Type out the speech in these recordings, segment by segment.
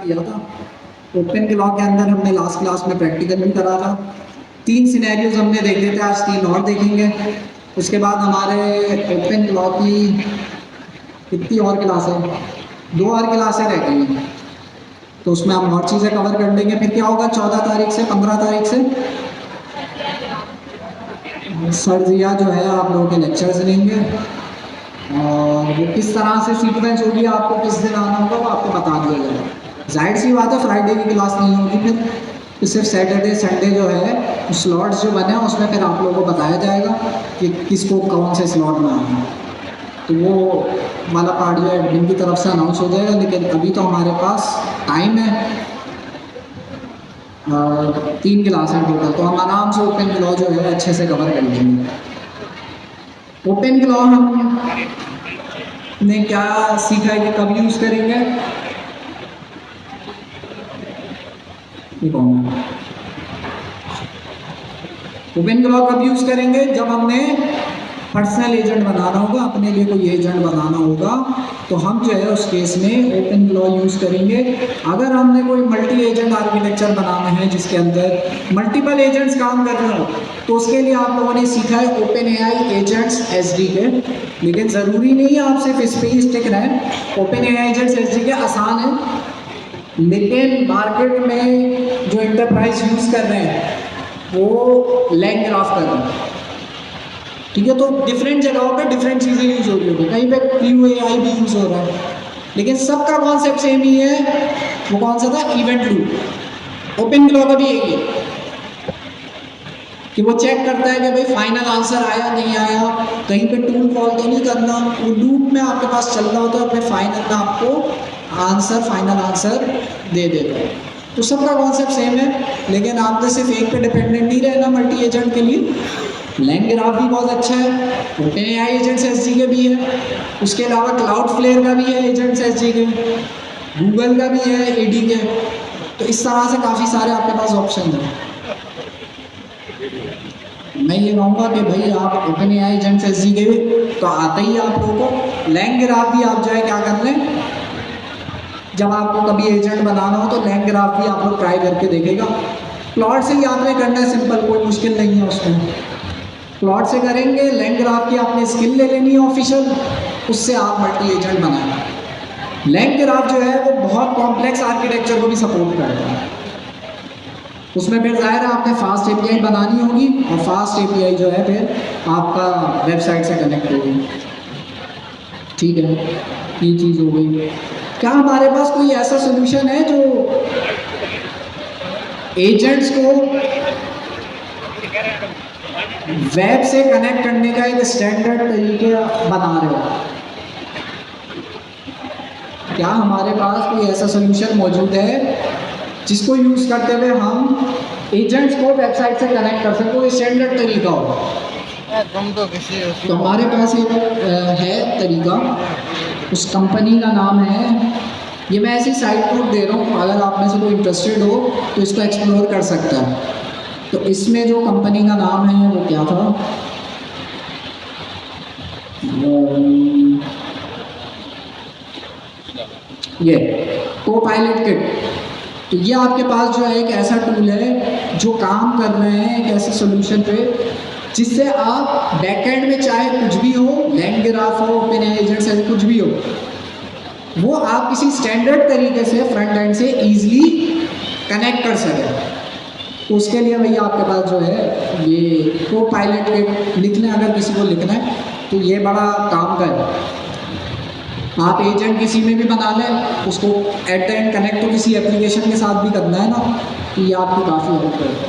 किया था। Open claw के अंदर हमने लास्ट क्लास में प्रैक्टिकल भी करा था। 3 सिनेरियोज हमने देखे थे, आज 3 और देखेंगे। उसके बाद हमारे ओपन क्लॉ की कितनी और क्लासें, 2 और क्लासें रह गई हैं, तो उसमें हम और चीज़ें कवर कर लेंगे। फिर क्या होगा 14 तारीख से 15 तारीख से सरजिया जो है आप लोगों के लेक्चर्स लेंगे, और वो किस तरह से सीक्वेंस होगी, आपको किस दिन आना होगा वो आपको बता दिया जाएगा। जाहिर सी बात है फ्राइडे की क्लास नहीं होगी, फिर सिर्फ सैटरडे संडे जो है स्लॉट्स जो बने हैं उसमें फिर आप लोगों को बताया जाएगा कि किसको कौन से स्लॉट में आना है। तो वो वाला पार्ट जो है एडमिन की तरफ से अनाउंस हो जाएगा, लेकिन अभी तो हमारे पास टाइम है 3 क्लास हैं टोटल, तो हम आराम से ओपन क्लॉ जो है अच्छे से कवर कर लेंगे। ओपन क्लॉ हमने क्या सीखा है कि कब यूज़ करेंगे, ओपन क्लॉ कब यूज़ करेंगे, जब हमने पर्सनल एजेंट बनाना होगा, अपने लिए कोई एजेंट बनाना होगा, तो हम जो है उस केस में ओपन क्लॉ यूज़ करेंगे। अगर हमने कोई मल्टी एजेंट आर्किटेक्चर बनाना है जिसके अंदर मल्टीपल एजेंट्स काम कर रहे हो, तो उसके लिए आप लोगों ने सीखा है ओपन एआई एजेंट्स एसडीके। लेकिन ज़रूरी नहीं है आप सिर्फ इस पर ही स्टिक रहें। ओपन एआई एजेंट्स एसडीके आसान है, लेकिन मार्केट में जो एंटरप्राइज यूज़ कर रहे हैं वो LangGraph कर रहे हैं, ठीक है। तो डिफरेंट जगहों पे डिफरेंट चीज़ें यूज़ हो रही होगी, कहीं पे QAI भी यूज़ हो रहा है, लेकिन सबका कॉन्सेप्ट सेम ही है। वो कौन सा था, इवेंट लूप। ओपन क्लॉ का भी यही है कि वो चेक करता है कि भाई फाइनल आंसर आया नहीं आया, कहीं पे टूल कॉल तो नहीं करना, वो लूप में आपके पास चल रहा होता है, फिर फाइनल में आपको फाइनल आंसर दे देता है। तो सबका कॉन्सेप्ट सेम है, लेकिन आपने सिर्फ एक पे डिपेंडेंट नहीं रहना मल्टी एजेंट के लिए। LangGraph भी बहुत अच्छा है, ओपन एआई एजेंट्स एसडीके भी है, उसके अलावा क्लाउडफ्लेयर का भी है एजेंट्स एसडीके, गूगल का भी है एडीके। तो इस तरह से काफ़ी सारे आपके पास ऑप्शन हैं। मैं ये कहूँगा कि भाई आप ओपन एआई एजेंट्स एसडीके तो आता ही है आप लोगों को। LangGraph भी आप जो है क्या कर लें, जब आपको कभी एजेंट बनाना हो तो LangGraph भी आप लोग ट्राई करके देखेगा। प्लॉट से याद नहीं करना है, सिंपल, कोई मुश्किल नहीं है उसमें। प्लॉट से करेंगे, LangGraph की आपने स्किल ले लेनी है ऑफिशियल, उससे आप मल्टी एजेंट बनाएंगे। LangGraph जो है वो बहुत कॉम्प्लेक्स आर्किटेक्चर को भी सपोर्ट करता है। उसमें फिर जाहिर है आपने फास्ट एपीआई बनानी होगी, और फास्ट एपीआई जो है फिर आपका वेबसाइट से कनेक्ट होगी, ठीक है। ये चीज़ हो गई। क्या हमारे पास कोई ऐसा सोल्यूशन है जो एजेंट्स को वेब से कनेक्ट करने का एक स्टैंडर्ड तरीके बना रहे हो? क्या हमारे पास कोई ऐसा सोल्यूशन मौजूद है जिसको यूज़ करते हुए हम एजेंट्स को वेबसाइट से कनेक्ट कर सकते हो, स्टैंडर्ड तरीका हो? तो हमारे पास एक है तरीका, उस कंपनी का नाम है, ये मैं ऐसी साइट नोट दे रहा हूँ, अगर आप में से कोई इंटरेस्टेड हो तो इसको एक्सप्लोर कर सकता है। तो इसमें जो कंपनी का नाम है वो क्या था, ये Copilot Kit। तो ये आपके पास जो है एक ऐसा टूल है जो काम कर रहे हैं एक ऐसे सोल्यूशन पे जिससे आप बैकएंड में चाहे कुछ भी हो, LangGraph हो, ओपन एआई एजेंट्स है, कुछ भी हो, वो आप किसी स्टैंडर्ड तरीके से फ्रंट एंड से इजीली कनेक्ट कर सकें। तो उसके लिए भैया आपके पास जो है ये Copilot Kit लिख लें, अगर किसी को लिखना है तो ये बड़ा काम का है। आप एजेंट किसी में भी बना लें, उसको एट द एंड कनेक्ट तो किसी एप्लीकेशन के साथ भी करना है ना, तो ये आपको काफ़ी हेल्प करेगा,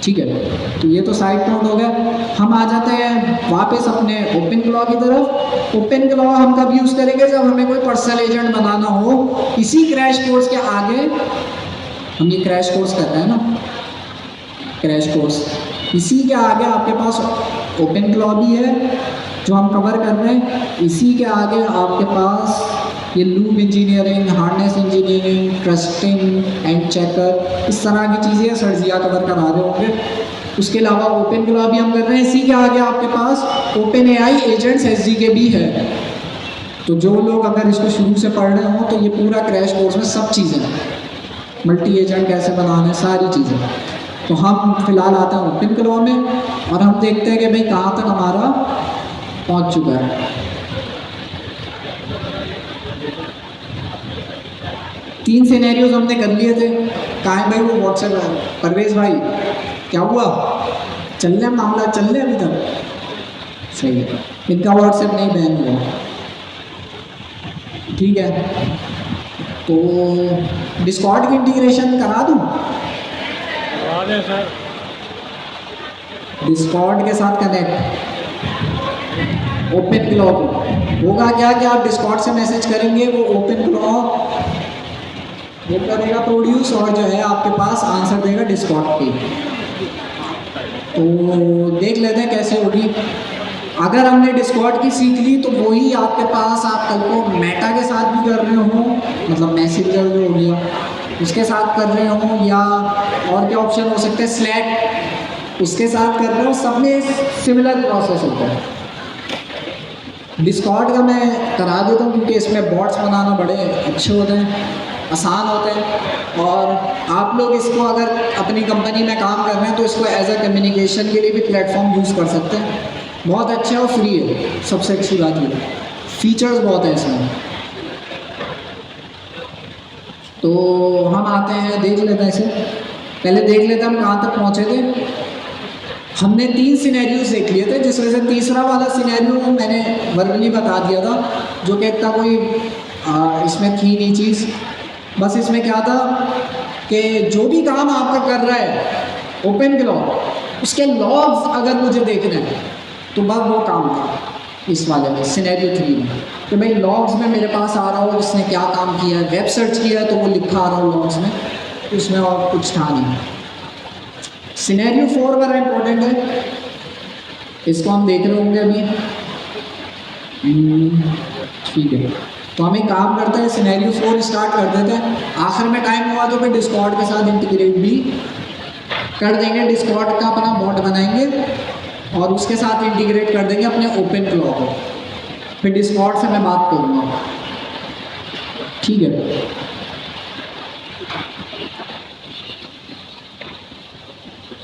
ठीक है। तो ये तो साइड नोट हो गया। हम आ जाते हैं वापस अपने ओपन क्लॉ की तरफ। ओपन क्लॉ हम कब यूज़ करेंगे, जब हमें कोई पर्सनल एजेंट बनाना हो। इसी क्रैश कोर्स के आगे, हम ये क्रैश कोर्स कर रहे हैं ना, क्रैश कोर्स, इसी के आगे आपके पास ओपन क्लॉ भी है जो हम कवर कर रहे हैं। इसी के आगे आपके पास ये loop engineering, harness engineering, trusting and checker, इस तरह की चीज़ें सरजिया कवर करा रहे होंगे। उसके अलावा ओपन क्लॉ भी हम कर रहे हैं। इसी के आगे आपके पास ओपन एआई एजेंट्स एसडीके भी है। तो जो लोग अगर इसको शुरू से पढ़ रहे हो तो ये पूरा क्रैश कोर्स में सब चीज़ें हैं, मल्टी एजेंट कैसे बनाना है, सारी चीज़ें। तो हम फिलहाल आते हैं ओपन क्लॉ में और हम देखते हैं कि भाई कहाँ तक हमारा पहुँच चुका है। 3 सिनेरियोज हमने कर लिए थे। कहाँ है भाई वो व्हाट्सएप, परवेज भाई क्या हुआ, चल रहे मामला, चल रहे अभी तक? सही है, इनका व्हाट्सएप नहीं बैन हुआ, ठीक है। तो डिस्कॉर्ड की इंटीग्रेशन करा दूँ सर? डिस्कॉर्ड के साथ कनेक्ट ओपन क्लॉ होगा क्या कि आप डिस्कॉर्ड से मैसेज करेंगे, वो ओपन क्लॉ वो करेगा प्रोड्यूस और जो है आपके पास आंसर देगा डिस्कॉर्ड पे। तो देख लेते हैं कैसे होगी। अगर हमने डिस्कॉर्ड की सीख ली तो वही आपके पास, आप कल को मेटा के साथ भी कर रहे हो, मतलब मैसेंजर जो हो गया उसके साथ कर रहे हो, या और क्या ऑप्शन हो सकते हैं, स्लैक उसके साथ कर रहे हो, सब में सिमिलर प्रोसेस होता है। डिस्कॉर्ड का मैं करा देता हूँ क्योंकि इसमें बॉट्स बनाना बड़े अच्छे होते हैं, आसान होते हैं, और आप लोग इसको अगर अपनी कंपनी में काम कर रहे हैं तो इसको एज अ कम्युनिकेशन के लिए भी प्लेटफॉर्म यूज़ कर सकते हैं। बहुत अच्छा है और फ्री है, सबसे अच्छी बात ये फीचर्स बहुत है इसमें। तो हम आते हैं, देख लेते हैं इसे, पहले देख लेते हैं हम कहाँ तक पहुँचे थे। हमने 3 सिनेरियोज देख लिए थे, जिसमें से तीसरा वाला सिनेरियो मैंने वर्बली बता दिया था, जो कि इतना कोई इसमें थी नहीं चीज़। बस इसमें क्या था कि जो भी काम आपका कर रहा है ओपन क्लॉ, उसके लॉग्स अगर मुझे देखने हैं तो बस वो काम था इस वाले में, सिनेरियो 3 में, कि भाई लॉग्स में मेरे पास आ रहा हो इसने क्या काम किया है, वेब सर्च किया है तो वो लिखा आ रहा हो लॉग्स में, उसमें और कुछ था नहीं। सिनेरियो 4 बड़ा इंपॉर्टेंट है, इसको हम देख रहे होंगे अभी, ठीक है। तो हम एक काम करते हैं, सिनेरियो 4 स्टार्ट कर देते हैं। आखिर में टाइम हुआ तो फिर डिस्कॉर्ड के साथ इंटीग्रेट भी कर देंगे, डिस्कॉर्ड का अपना बॉट बनाएंगे और उसके साथ इंटीग्रेट कर देंगे अपने ओपन क्लॉ को। फिर डिस्कॉर्ड से मैं बात करूँगा, ठीक है।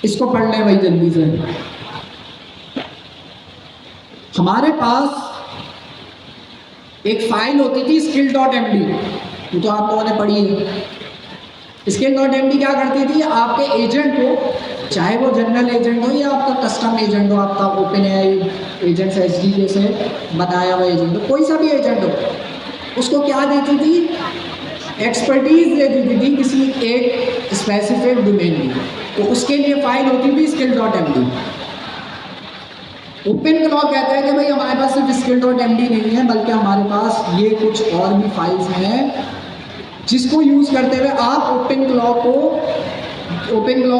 इसको पढ़ लें भाई जल्दी से। हमारे पास एक फाइल होती थी skill.md, वो तो आप लोगों ने पढ़ी है। skill.md क्या करती थी, आपके एजेंट को, चाहे वो जनरल एजेंट हो या आपका कस्टम एजेंट हो, आपका ओपन एआई एजेंट एसडीके से बनाया हुआ एजेंट हो, कोई सा भी एजेंट हो, उसको क्या देती थी, एक्सपर्टीज दे देती थी किसी एक स्पेसिफिक डोमेन की। तो उसके लिए फाइल होती थी skill.md। ओपन क्लॉ कहता है कि भाई हमारे पास सिर्फ skill.md नहीं है, बल्कि हमारे पास ये कुछ और भी फाइल्स हैं जिसको यूज़ करते हुए आप ओपन क्लॉ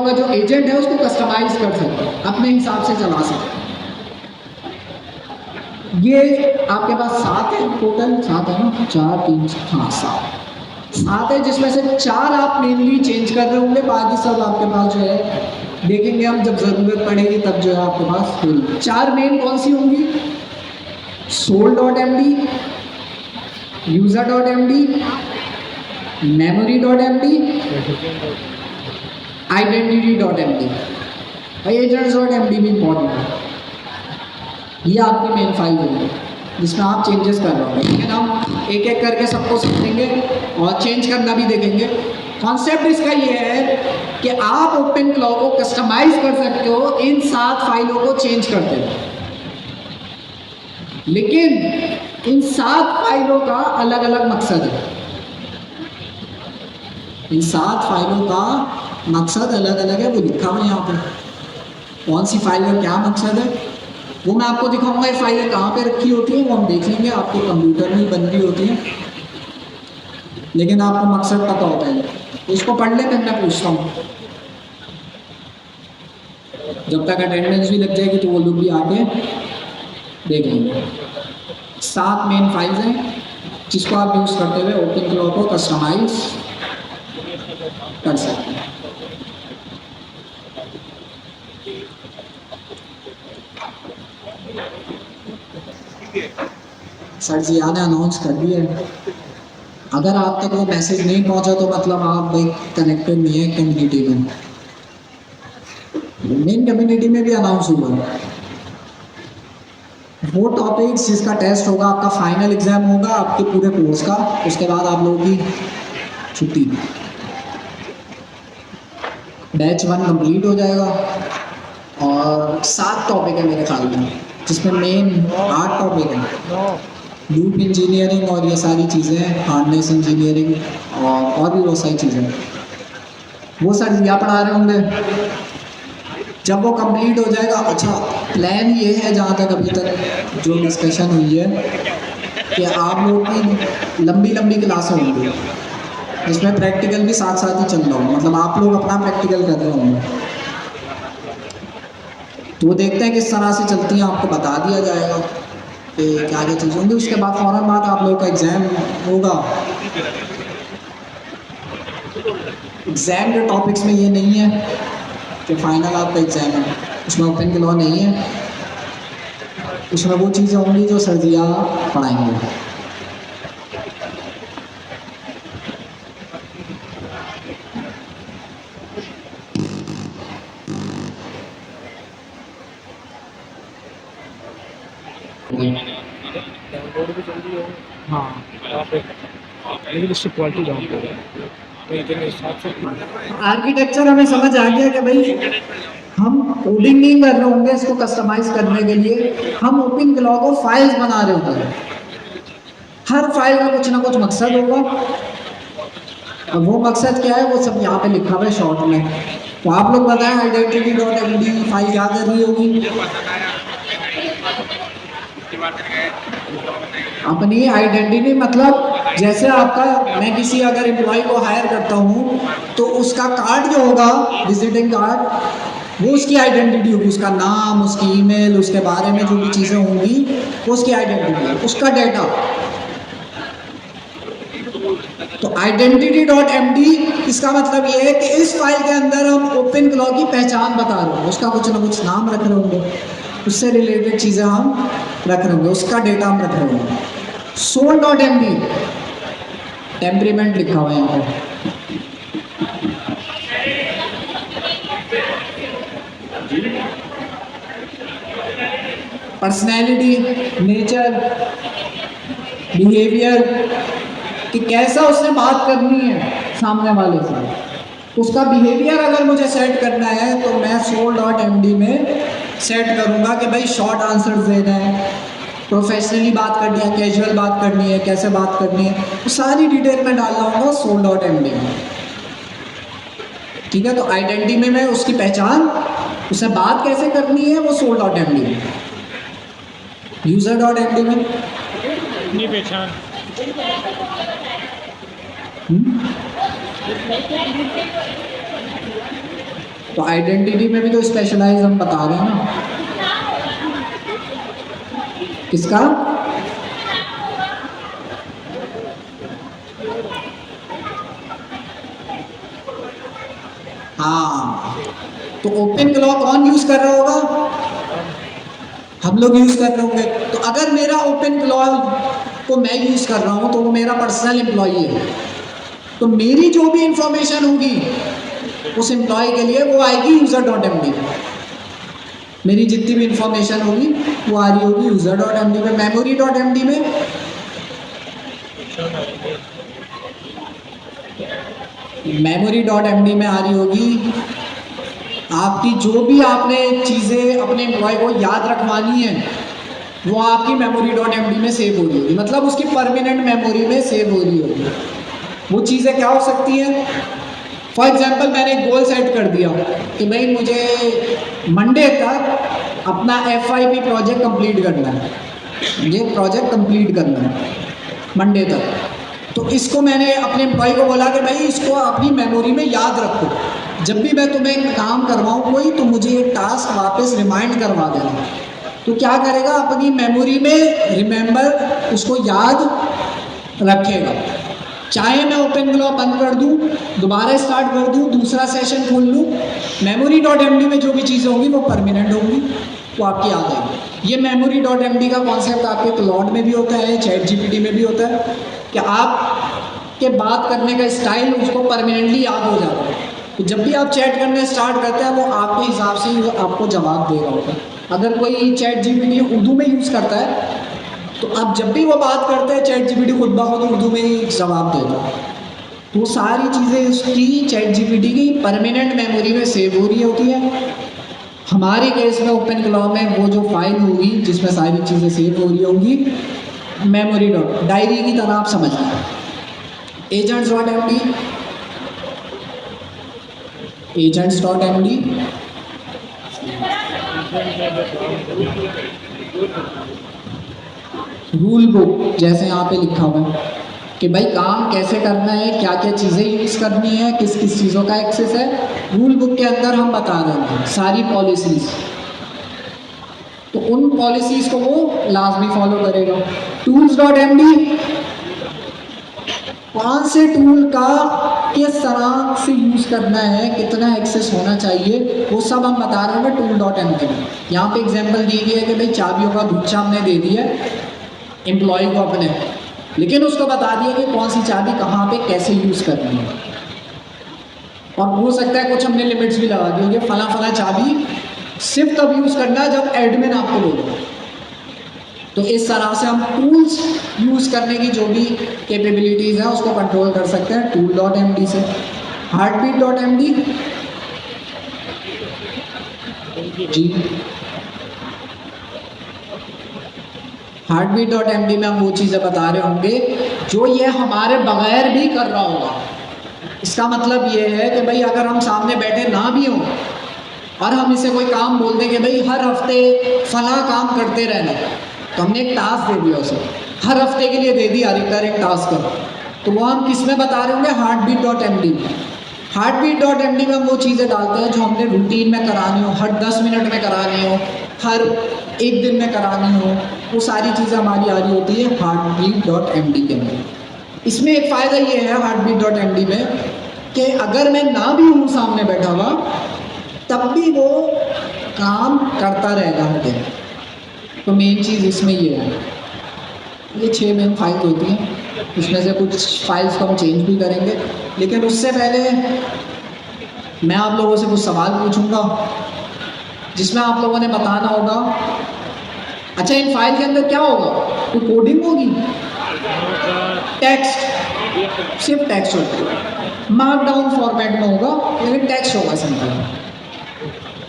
का जो एजेंट है उसको कस्टमाइज कर सकते हो, अपने हिसाब से चला सकते हो। ये आपके पास 7 है टोटल, 7 है ना, 4 3 हाँ 7 है, जिसमें से 4 आप मेनली चेंज कर रहे होंगे, बाकी सब आपके पास जो है देखेंगे हम जब ज़रूरत पड़ेगी तब जो है आपके पास होगी। 4 मेन कौन सी होंगी, soul.md, user.md, memory.md, identity.md। agents.md भी इंपॉर्टेंट है, ये आपकी मेन फाइल होगी जिसमें आप चेंजेस कर रहे हो। लेकिन हम एक एक करके सबको समझेंगे और चेंज करना भी देखेंगे। कॉन्सेप्ट इसका ये है कि आप ओपन क्लॉ को कस्टमाइज कर सकते हो इन 7 फाइलों को चेंज करते हो, लेकिन इन 7 फाइलों का अलग अलग मकसद है। इन 7 फाइलों का मकसद अलग अलग है, वो लिखा हुआ है यहाँ पे। कौन सी फाइल का क्या मकसद है वो मैं आपको दिखाऊंगा। ये फाइलें कहाँ पे रखी होती है वो हम देख लेंगे, आपके कंप्यूटर में बन रही होती है, लेकिन आपको मकसद पता होता है। इसको पढ़ ले, फिर मैं पूछता हूँ। जब तक अटेंडेंस भी लग जाएगी तो वो लोग भी आके देख लेंगे। 7 मेन फाइल्स हैं जिसको आप यूज़ करते हुए ओपन क्लॉ को कस्टमाइज कर सकते हैं। सर जी ने अनाउंस कर दिया है। अगर आप तक वो मैसेज नहीं पहुंचा तो मतलब आप भाई कनेक्टेड नहीं है कम्युनिटी में। मेन कम्युनिटी में भी अनाउंस हुआ है। वो टॉपिक्स जिसका टेस्ट होगा, आपका फाइनल एग्जाम होगा आपके पूरे कोर्स का, उसके बाद आप लोगों की छुट्टी। बैच 1 कंप्लीट हो जाएगा और 7 टॉपिक है मेरे ख्याल में, जिसमें मेन 8 टॉपिक है। लूप इंजीनियरिंग और ये सारी चीज़ें, हार्डनेस इंजीनियरिंग और भी बहुत सारी चीज़ें। वो सर या पढ़ा रहे होंगे। जब वो कंप्लीट हो जाएगा, अच्छा प्लान ये है जहाँ तक अभी तक जो डिस्कशन हुई है कि आप लोगों की लंबी लंबी क्लासें होंगी, जिसमें प्रैक्टिकल भी साथ साथ ही चल रहा हो, मतलब आप लोग अपना प्रैक्टिकल कर रहे होंगे। तो वो देखते हैं किस तरह से चलती हैं, आपको बता दिया जाएगा कि क्या क्या चीज़ होंगी। उसके बाद फ़ौरन बाद आप लोगों का एग्ज़ाम होगा। एग्ज़ाम के टॉपिक्स में ये नहीं है कि फाइनल आपका एग्ज़ाम है, उसमें ओपन के लॉ नहीं है, उसमें वो चीज़ें होंगी जो सर्दिया पढ़ाएंगे। डाउनलोड भी जल्दी हो। हाँ, आप लेकिन इससे क्वालिटी डाउन हो तो इतने हिसाब से आर्किटेक्चर हमें समझ आ गया कि भाई हम कोडिंग नहीं कर रहे होंगे इसको कस्टमाइज करने के लिए, हम ओपन क्लॉ को फाइल्स बना रहे होंगे। हर फाइल का कुछ ना कुछ मकसद होगा, और वो मकसद क्या है वो सब यहाँ पे लिखा हुआ है शॉर्ट में। तो आप लोग बताएं identity.md फाइल क्या कर रही होगी? अपनी आइडेंटिटी, मतलब जैसे आपका, मैं किसी अगर एम्प्लॉय को हायर करता हूँ तो उसका कार्ड जो होगा, विजिटिंग कार्ड, वो उसकी आइडेंटिटी होगी, उसका नाम, उसकी ईमेल, उसके बारे में जो भी चीज़ें होंगी वो उसकी आइडेंटिटी है, उसका डेटा। तो identity.md इसका मतलब ये है कि इस फाइल के अंदर हम ओपन क्लॉ की पहचान बता रहे हैं, उसका कुछ ना कुछ नाम रख रहे होंगे, उससे रिलेटेड चीज़ें हम रख रहे होंगे, उसका डेटा हम रख रहे होंगे। soul.md टेम्परीमेंट लिखा हुआ है यहाँ पर। पर्सनैलिटी, नेचर, बिहेवियर, कि कैसा उसने बात करनी है सामने वाले से, उसका बिहेवियर अगर मुझे सेट करना है तो मैं soul.md में सेट करूँगा कि भाई शॉर्ट आंसर्स देना है, प्रोफेशनली बात करनी है, कैजुअल बात करनी है, कैसे बात करनी है, तो सारी डिटेल में डालना होगा soul.md में। ठीक है, तो आइडेंटिटी में मैं उसकी पहचान, उससे बात कैसे करनी है वो soul.md में। यूजर.md में अपनी पहचान तो आइडेंटिटी में भी तो स्पेशलाइज हम बता रहे हैं ना, किसका? हाँ, तो ओपन क्लॉ कौन यूज कर रहा होगा? हम लोग यूज कर रहे होंगे। तो अगर मेरा ओपन क्लॉ को मैं यूज कर रहा हूं तो वो मेरा पर्सनल एम्प्लॉई है, तो मेरी जो भी इंफॉर्मेशन होगी उस एम्प्लॉय के लिए वो आएगी यूजर.md में। मेरी जितनी भी इंफॉर्मेशन होगी वो आ रही होगी यूजर.md में। मेमोरी.md में मेमोरी.md में आ रही होगी आपकी जो भी आपने चीज़ें अपने एम्प्लॉय को याद रखवानी है वो आपकी मेमोरी.md में सेव हो रही होगी, मतलब उसकी परमानेंट मेमोरी में सेव हो रही होगी। वो चीज़ें क्या हो सकती हैं? फॉर एग्जांपल मैंने एक गोल सेट कर दिया कि भाई मुझे मंडे तक अपना FYP प्रोजेक्ट कंप्लीट करना है, ये प्रोजेक्ट कंप्लीट करना है मंडे तक। तो इसको मैंने अपने एम्प्लॉय को बोला कि भाई इसको अपनी मेमोरी में याद रखो, जब भी मैं तुम्हें काम करवाऊँ कोई तो मुझे ये टास्क वापस रिमाइंड करवा देना। तो क्या करेगा? अपनी मेमोरी में रिमेंबर उसको याद रखेगा। चाहे मैं ओपन क्लॉ बंद कर दूं, दोबारा स्टार्ट कर दूं, दूसरा सेशन खोल लूं, मेमोरी.md में जो भी चीज़ें होंगी वो परमानेंट होंगी, वो आपकी याद आएगी। ये memory डॉट एम डी का कॉन्सेप्ट आपके क्लाउड में भी होता है, चैट जीपीटी में भी होता है कि आप के बात करने का स्टाइल उसको परमानेंटली याद हो जाता है। तो जब भी आप चैट करने स्टार्ट करते हैं वो आपके हिसाब से ही वो आपको जवाब देगा होगा। अगर कोई चैट जीपीटी उर्दू में यूज़ करता है तो आप जब भी वो बात करते हैं चैट जीपीटी खुद ब खुद उर्दू में ही जवाब देता है। तो सारी चीज़ें उसकी चैट जीपीटी की परमानेंट मेमोरी में सेव हो रही होती है। हमारे केस में ओपन क्लाउड में वो जो फाइल होगी जिसमें सारी चीज़ें सेव हो रही होंगी मेमोरी डॉट डायरी की तरह आप समझना। Agents dot M D, agents dot M D, rule book जैसे यहाँ पे लिखा हुआ है कि भाई काम कैसे करना है, क्या क्या चीज़ें यूज़ करनी है, किस किस चीज़ों का एक्सेस है। रूल बुक के अंदर हम बता रहे हैं सारी पॉलिसीज़, तो उन पॉलिसीज़ को वो लाजमी फॉलो करेगा। टूल्स डॉट एम डी, कौन से टूल का किस तरह से यूज़ करना है, कितना एक्सेस होना चाहिए, वो सब हम बता रहे हैं टूल डॉट एम डी में। यहाँ पे एग्जांपल दी गई है कि भाई चाबियों का गुच्छा हमने दे दिया एम्प्लॉय को अपने, लेकिन उसको बता दिया कि कौन सी चाबी कहाँ पे कैसे यूज़ करनी है। और हो सकता है कुछ हमने लिमिट्स भी लगा दी होगी, फला फला चाबी सिर्फ तब यूज़ करना है जब एडमिन आपको बोले। तो इस तरह से हम टूल्स यूज़ करने की जो भी कैपेबिलिटीज़ हैं उसको कंट्रोल कर सकते हैं टूल डॉट एम डी से। हार्टबीट डॉट एम डी जी, हार्टबीट डॉट एम डी में हम वो चीज़ें बता रहे होंगे जो ये हमारे बगैर भी कर रहा होगा। इसका मतलब ये है कि भाई अगर हम सामने बैठे ना भी हों और हम इसे कोई काम बोल दें कि भाई हर हफ्ते फला काम करते रहना, तो हमने एक टास्क दे दिया उसे, हर हफ्ते के लिए दे दिया रिकरिंग टास्क का, तो वो हम किस में बता रहे होंगे, हार्टबीट डॉट एम डी में। हार्टबीट डॉट एम डी में हम वो चीज़ें डालते हैं जो हमने रूटीन में करानी हो, हर 10 मिनट में करानी हो, हर एक दिन में करानी हो, वो सारी चीज़ें हमारी आ रही होती है हार्टबीट डॉट एम डी के अंदर। इसमें एक फ़ायदा ये है हार्टबीट डॉट एम डी में कि अगर मैं ना भी हूँ सामने बैठा हुआ तब भी वो काम करता रहेगा हर दिन। तो मेन चीज़ इसमें ये है, ये 6 मेन फाइल होती हैं, उसमें से कुछ फाइल्स को हम चेंज भी करेंगे, लेकिन उससे पहले मैं आप लोगों से कुछ सवाल पूछूंगा जिसमें आप लोगों ने बताना होगा। अच्छा, इन फाइल के अंदर क्या होगा, तो कोडिंग होगी, टेक्स्ट, सिर्फ टेक्स्ट होगा, मार्कडाउन फॉर्मेट में होगा लेकिन टेक्स्ट होगा सिंपल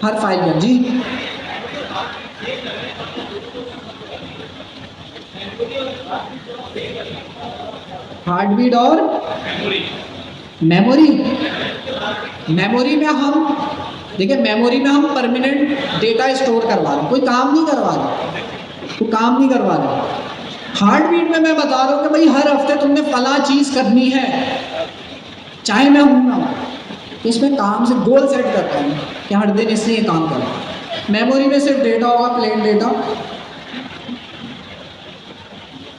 हर फाइल में। जी हार्टबीट और मेमोरी, मेमोरी में हम देखिए, मेमोरी में हम परमानेंट डेटा स्टोर करवा रहे हैं, कोई काम नहीं करवा रहे, कोई काम नहीं करवा रहे। हार्टबीट में मैं बता रहा हूँ कि भाई हर हफ्ते तुमने फला चीज़ करनी है, चाहे मैं हूँ ना, तो इसमें काम से गोल सेट करता हूँ कि हर दिन इससे ये काम करना। मेमोरी में सिर्फ डेटा होगा, प्लेन डेटा,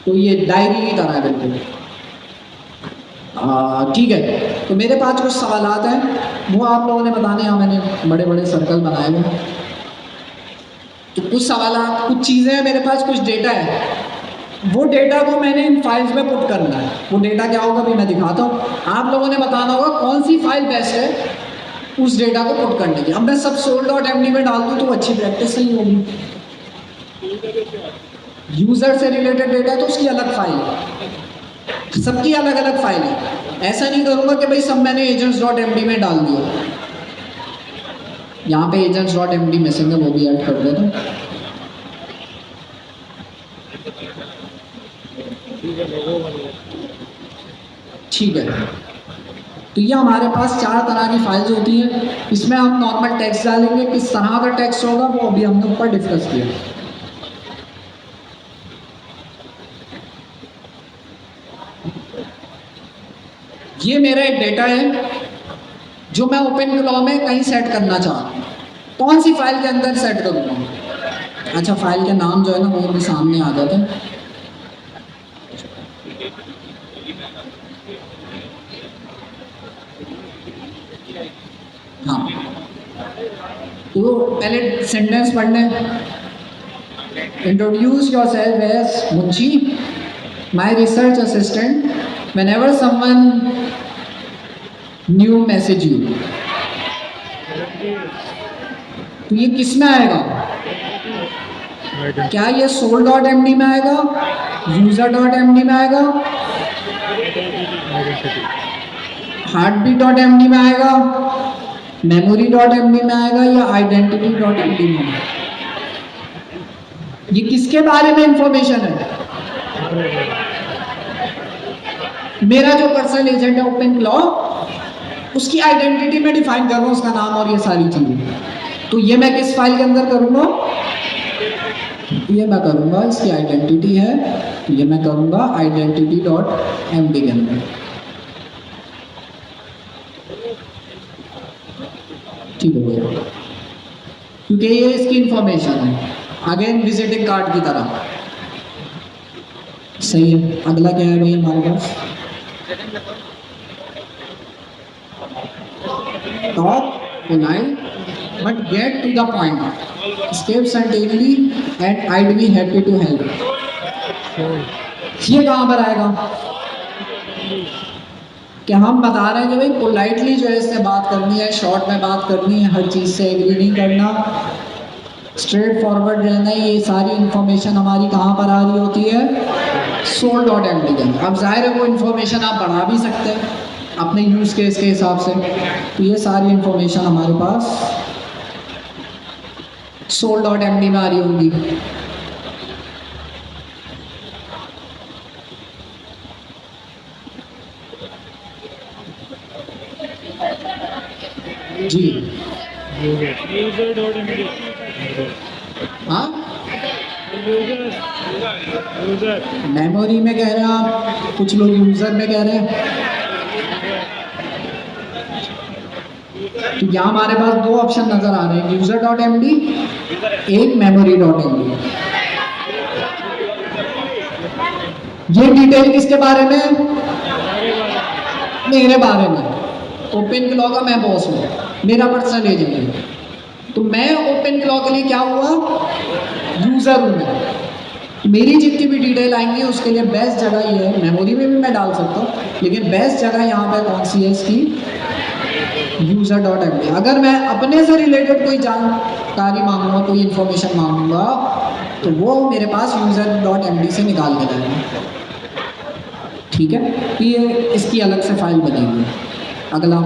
तो ये डायरी की तरह है बिल्कुल। ठीक है, तो मेरे पास कुछ सवालात हैं वो आप लोगों ने बताने हैं। मैंने बड़े बड़े सर्कल बनाए हुए हैं, तो कुछ सवालात, कुछ चीज़ें हैं मेरे पास, कुछ डेटा है, वो डेटा को मैंने इन फाइल्स में पुट करना है। वो डेटा क्या होगा भी मैं दिखाता हूँ, आप लोगों ने बताना होगा कौन सी फाइल बेस्ट है उस डेटा को पुट करने की। अब मैं सब सोल डॉट एम डी में डाल दूँ तो अच्छी प्रैक्टिस नहीं होगी। यूज़र से रिलेटेड डेटा है तो उसकी अलग फाइल है, सबकी अलग अलग फाइल है। ऐसा नहीं करूँगा कि भाई सब मैंने एजेंट्स डॉट एम डी में डाल दिया। यहाँ पे agents dot M D missing है, वो भी ऐड कर देता हूँ। ठीक है, तो ये हमारे पास 4 तरह की फाइल्स होती हैं। इसमें हम नॉर्मल टेक्स्ट डालेंगे, किस तरह का टेक्स्ट होगा वो अभी हमने ऊपर डिस्कस किया। ये मेरा एक डेटा है जो मैं ओपन क्लाउड में कहीं सेट करना चाहता हूँ। कौन सी फाइल के अंदर सेट करूँगा? अच्छा, फाइल के नाम जो है ना वो भी सामने आ जाते हैं। हाँ, तो पहले सेंटेंस पढ़ने, Introduce yourself as Munshi, my research assistant. Whenever someone new message you, तो ये किस में आएगा? क्या ये soul.md में आएगा, user.md में आएगा, heartbeat.md में आएगा, memory.md में आएगा या identity.md में आएगा? ये किसके बारे में इंफॉर्मेशन है? मेरा जो पर्सनल एजेंट है ओपन क्लॉ, उसकी आइडेंटिटी में डिफाइन कर रहा हूँ, उसका नाम और ये सारी चीजें। तो ये मैं किस फाइल के अंदर करूँगा? ये मैं करूँगा, इसकी आइडेंटिटी है, तो ये मैं करूँगा identity.md के अंदर। ठीक हो गया, क्योंकि ये इसकी इंफॉर्मेशन है, अगेन विजिटिंग कार्ड की तरह। सही है। अगला क्या है भाई हमारे पास? Talk, polite, but get to the point, escape certainly and I'd be happy to help। ये कहाँ पर आएगा? कि हम बता रहे हैं कि भाई पोलाइटली जो है इससे बात करनी है, शॉर्ट में बात करनी है, हर चीज़ से एग्री नहीं करना, स्ट्रेट फॉरवर्ड रहना है। ये सारी इन्फॉर्मेशन हमारी कहाँ पर आ रही होती है? soul.md के अंदर। अब जाहिर है वो इन्फॉर्मेशन आप बढ़ा भी सकते हैं अपने यूज़ केस के हिसाब से। तो ये सारी इन्फॉर्मेशन हमारे पास soul.md में आ रही होंगी। जी हाँ, मेमोरी में कह रहे हैं आप, कुछ लोग यूजर में कह रहे हैं। तो यहाँ हमारे पास दो ऑप्शन नजर आ रहे हैं, user.md, एक memory.md। ये डिटेल किसके बारे में? मेरे बारे में। ओपन क्लॉ का मैं बॉस हूँ, मेरा पर्सनल एजेंट है। तो मैं ओपन क्लॉ के लिए क्या हुआ? यूजर हूँ मैं। मेरी जितनी भी डिटेल आएंगी उसके लिए बेस्ट जगह ये है, मेमोरी में भी मैं डाल सकता हूँ, लेकिन बेस्ट जगह यहाँ पे कौन सी है इसकी? user.md। अगर मैं अपने से रिलेटेड कोई जानकारी मांगूंगा, कोई इन्फॉर्मेशन मांगूंगा, तो वो मेरे पास user.md से निकाल के लाएगा। ठीक है, तो ये इसकी अलग से फाइल बनेगी। अगला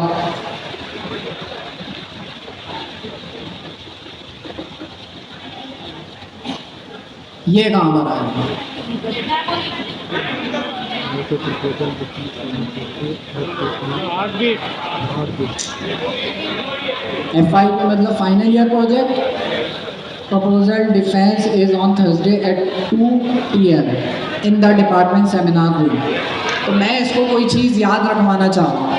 ये कहाँ पर आएगा? FI में मतलब final year project proposal defence is on Thursday at 2 PM in the department seminar room. तो मैं इसको कोई चीज़ याद रखवाना चाह रहा हूँ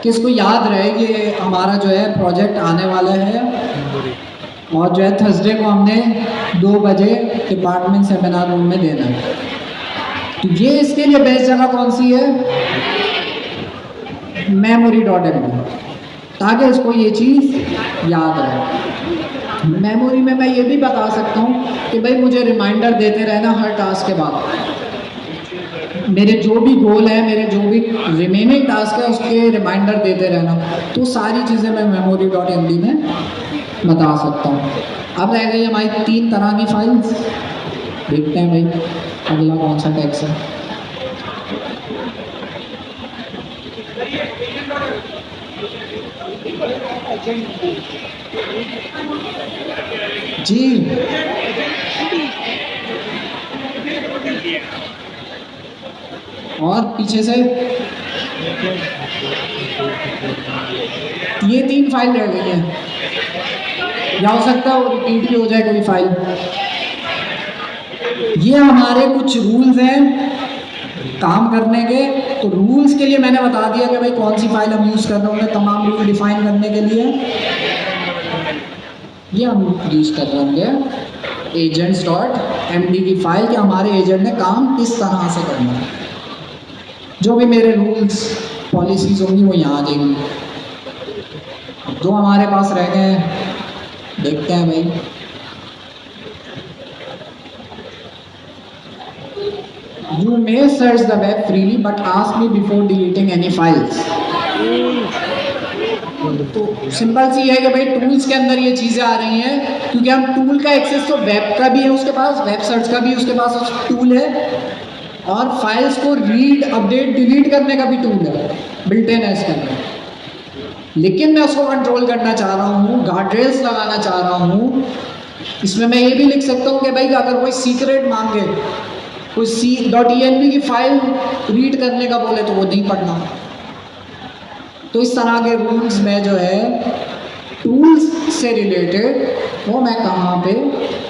कि इसको याद रहे कि हमारा जो है प्रोजेक्ट आने वाला है, और जो है थर्सडे को हमने 2 बजे डिपार्टमेंट सेमिनार रूम में देना है। तो ये इसके लिए बेस्ट जगह कौन सी है? memory.md, ताकि इसको ये चीज़ याद रहे। मेमोरी में मैं ये भी बता सकता हूँ कि भाई मुझे रिमाइंडर देते रहना हर टास्क के बाद, मेरे जो भी गोल है, मेरे जो भी रिमेनिंग टास्क है उसके रिमाइंडर देते रहना। तो सारी चीज़ें मैं memory.md में बता सकता हूँ। अब रह गई हमारी 3 तरह की फाइल्स। देखते हैं भाई अगला कौन सा टैक्स है। जी और पीछे से ये 3 फाइल रह गई है, या हो सकता है वो रिपीट भी हो जाए कोई फाइल। ये हमारे कुछ रूल्स हैं काम करने के। तो रूल्स के लिए मैंने बता दिया कि भाई कौन सी फाइल हम यूज़ कर रहे होंगे तमाम रूल डिफाइन करने के लिए। ये हम यूज़ कर रहे होंगे agents.md की फाइल कि हमारे एजेंट ने काम किस तरह से करना है। जो भी मेरे रूल्स पॉलिसीज होंगी वो यहाँ आ जाएंगी। जो हमारे पास रह गए देखते हैं भाई। You may search the web freely, but ask me before deleting any files. तो सिंपल सी है कि भाई टूल्स के अंदर ये चीज़ें आ रही हैं क्योंकि हम टूल का एक्सेस तो वेब का भी है उसके पास, वेब सर्च का भी उसके पास टूल है, और फाइल्स को रीड, अपडेट, डिलीट करने का भी टूल है, बिल्ट इन है इसके अंदर। लेकिन मैं उसको कंट्रोल करना चाह रहा हूँ, गार्डरेल्स लगाना चाह रहा हूँ। इसमें मैं ये भी लिख सकता हूँ कि भाई अगर कोई सीक्रेट मांगे, कोई C.env की फाइल रीड करने का बोले तो वो नहीं पढ़ना। तो इस तरह के रूल्स में जो है टूल्स से रिलेटेड वो मैं कहाँ पे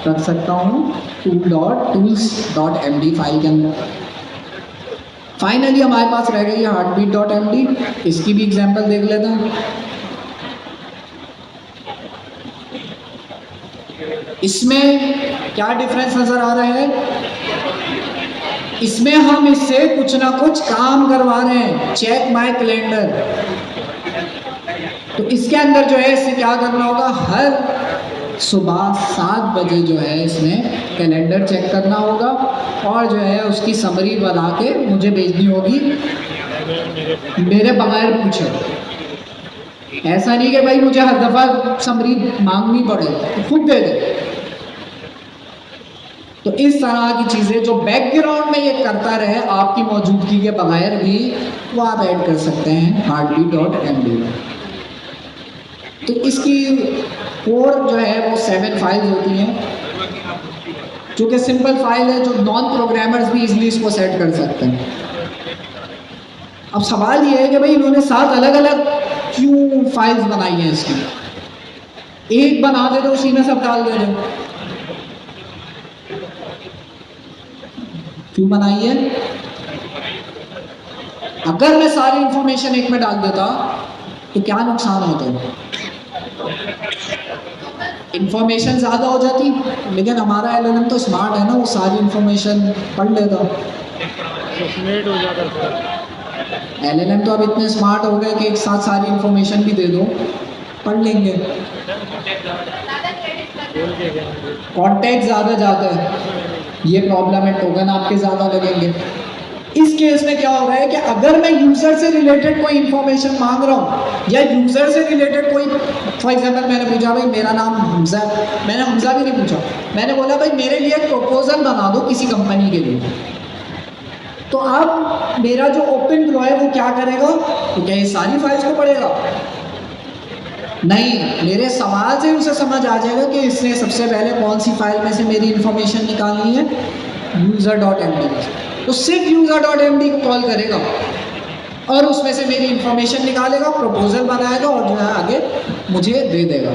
रख सकता हूँ, tool.tools.md फाइल के अंदर। फाइनली हमारे पास रह गई है heartbeat.md। इसकी भी एग्जांपल देख लेते हैं। इसमें क्या डिफरेंस नजर आ रहा है, इसमें हम इससे कुछ ना कुछ काम करवा रहे हैं, चेक माय कैलेंडर। तो इसके अंदर जो है इससे क्या करना होगा, हर सुबह 7 बजे जो है इसमें कैलेंडर चेक करना होगा और जो है उसकी समरी बना के मुझे भेजनी होगी मेरे बगैर पूछे। ऐसा नहीं कि भाई मुझे हर दफ़ा समरी मांगनी पड़े, तो खुद दे दे। तो इस तरह की चीज़ें जो बैकग्राउंड में ये करता रहे आपकी मौजूदगी के बगैर भी, वो आप ऐड कर सकते हैं heartbeat.md में। तो इसकी कोड जो है वो 7 फाइल्स होती हैं, जो कि सिंपल फाइल है, जो नॉन प्रोग्रामर्स भी इजीली इसको सेट कर सकते हैं। अब सवाल ये है कि भाई इन्होंने 7 अलग अलग क्यों फाइल्स बनाई हैं इसकी, एक बना दे तो उसी में सब डाल दे दो, क्यों बनाई है? अगर मैं सारी इंफॉर्मेशन एक में डाल देता तो क्या नुकसान होता? इंफॉर्मेशन ज़्यादा हो जाती, लेकिन हमारा LLM तो स्मार्ट है ना, वो सारी इंफॉर्मेशन पढ़ लेता। LLM तो अब इतने स्मार्ट हो गए कि एक साथ सारी इंफॉर्मेशन भी दे दो, पढ़ लेंगे। कॉन्टेक्ट ज़्यादा जाता है, ये प्रॉब्लम है, टोकन आपके ज़्यादा लगेंगे। इस केस में क्या हो रहा है कि अगर मैं यूज़र से रिलेटेड कोई इंफॉर्मेशन मांग रहा हूँ या यूज़र से रिलेटेड कोई, फॉर एग्जांपल मैंने पूछा भाई मेरा नाम हमजा, मैंने हमजा भी नहीं पूछा, मैंने बोला भाई मेरे लिए एक प्रपोजल बना दो किसी कंपनी के लिए। तो अब मेरा जो ओपन फ्लो है वो क्या करेगा, तो क्या ये सारी फाइल्स को पढ़ेगा? नहीं, मेरे सवाल से उसे समझ आ जाएगा कि इसने सबसे पहले कौन सी फाइल में से मेरी इंफॉर्मेशन निकालनी है, user.md। तो सिर्फ user.md को कॉल करेगा और उसमें से मेरी इंफॉर्मेशन निकालेगा, प्रपोजल बनाएगा और जो है आगे मुझे दे देगा,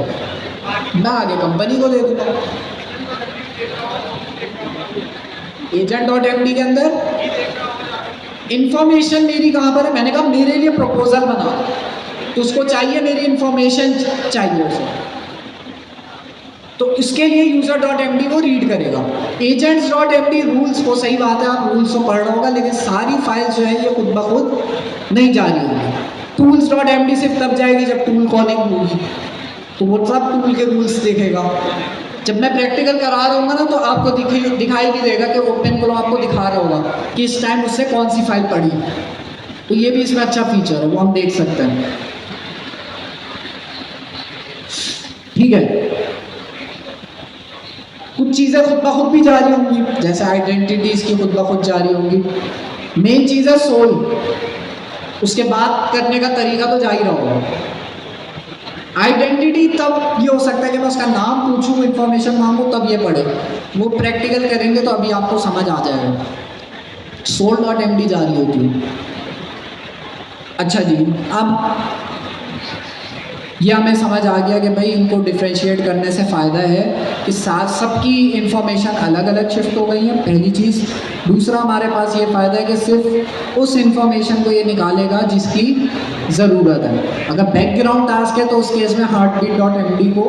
मैं आगे कंपनी को दे दूँगा। agent.md के अंदर इंफॉर्मेशन मेरी कहाँ पर है, मैंने कहा मेरे लिए प्रपोजल बना, तो उसको चाहिए मेरी इंफॉर्मेशन चाहिए उसे, तो इसके लिए user.md वो रीड करेगा। agents.md रूल्स को, सही बात है आप रूल्स को पढ़ रहा होगा, लेकिन सारी फाइल्स जो है ये खुद ब खुद नहीं जा रही होगी। tools.md सिर्फ तब जाएगी जब टूल कॉलिंग होगी, तो वो सब टूल के रूल्स देखेगा। जब मैं प्रैक्टिकल करा रहा हूँ ना तो आपको दिखाई भी देगा कि ओपन फ्लो आपको दिखा रहा होगा कि इस टाइम उससे कौन सी फाइल पढ़ी, तो ये भी इसमें अच्छा फीचर है, वो हम देख सकते हैं। ठीक है, कुछ चीज़ें खुद ब खुद भी जारी होंगी, जैसे आइडेंटिटी इसकी खुद ब खुद जारी होंगी। मेन चीज़ है सोल, उसके बात करने का तरीका तो जा ही रहा होगा। आइडेंटिटी तब ये हो सकता है कि मैं उसका नाम पूछूं, इंफॉर्मेशन मांगूं, तब ये पढ़े, वो प्रैक्टिकल करेंगे तो अभी आपको समझ आ जाएगा। soul.md जारी होती है। अच्छा जी, अब ये हमें समझ आ गया कि भाई इनको डिफ्रेंशिएट करने से फ़ायदा है कि साथ सबकी इंफॉर्मेशन अलग अलग शिफ्ट हो गई है, पहली चीज़। दूसरा हमारे पास ये फ़ायदा है कि सिर्फ उस इंफॉर्मेशन को ये निकालेगा जिसकी ज़रूरत है। अगर बैकग्राउंड टास्क है तो उस केस में heartbeat.md को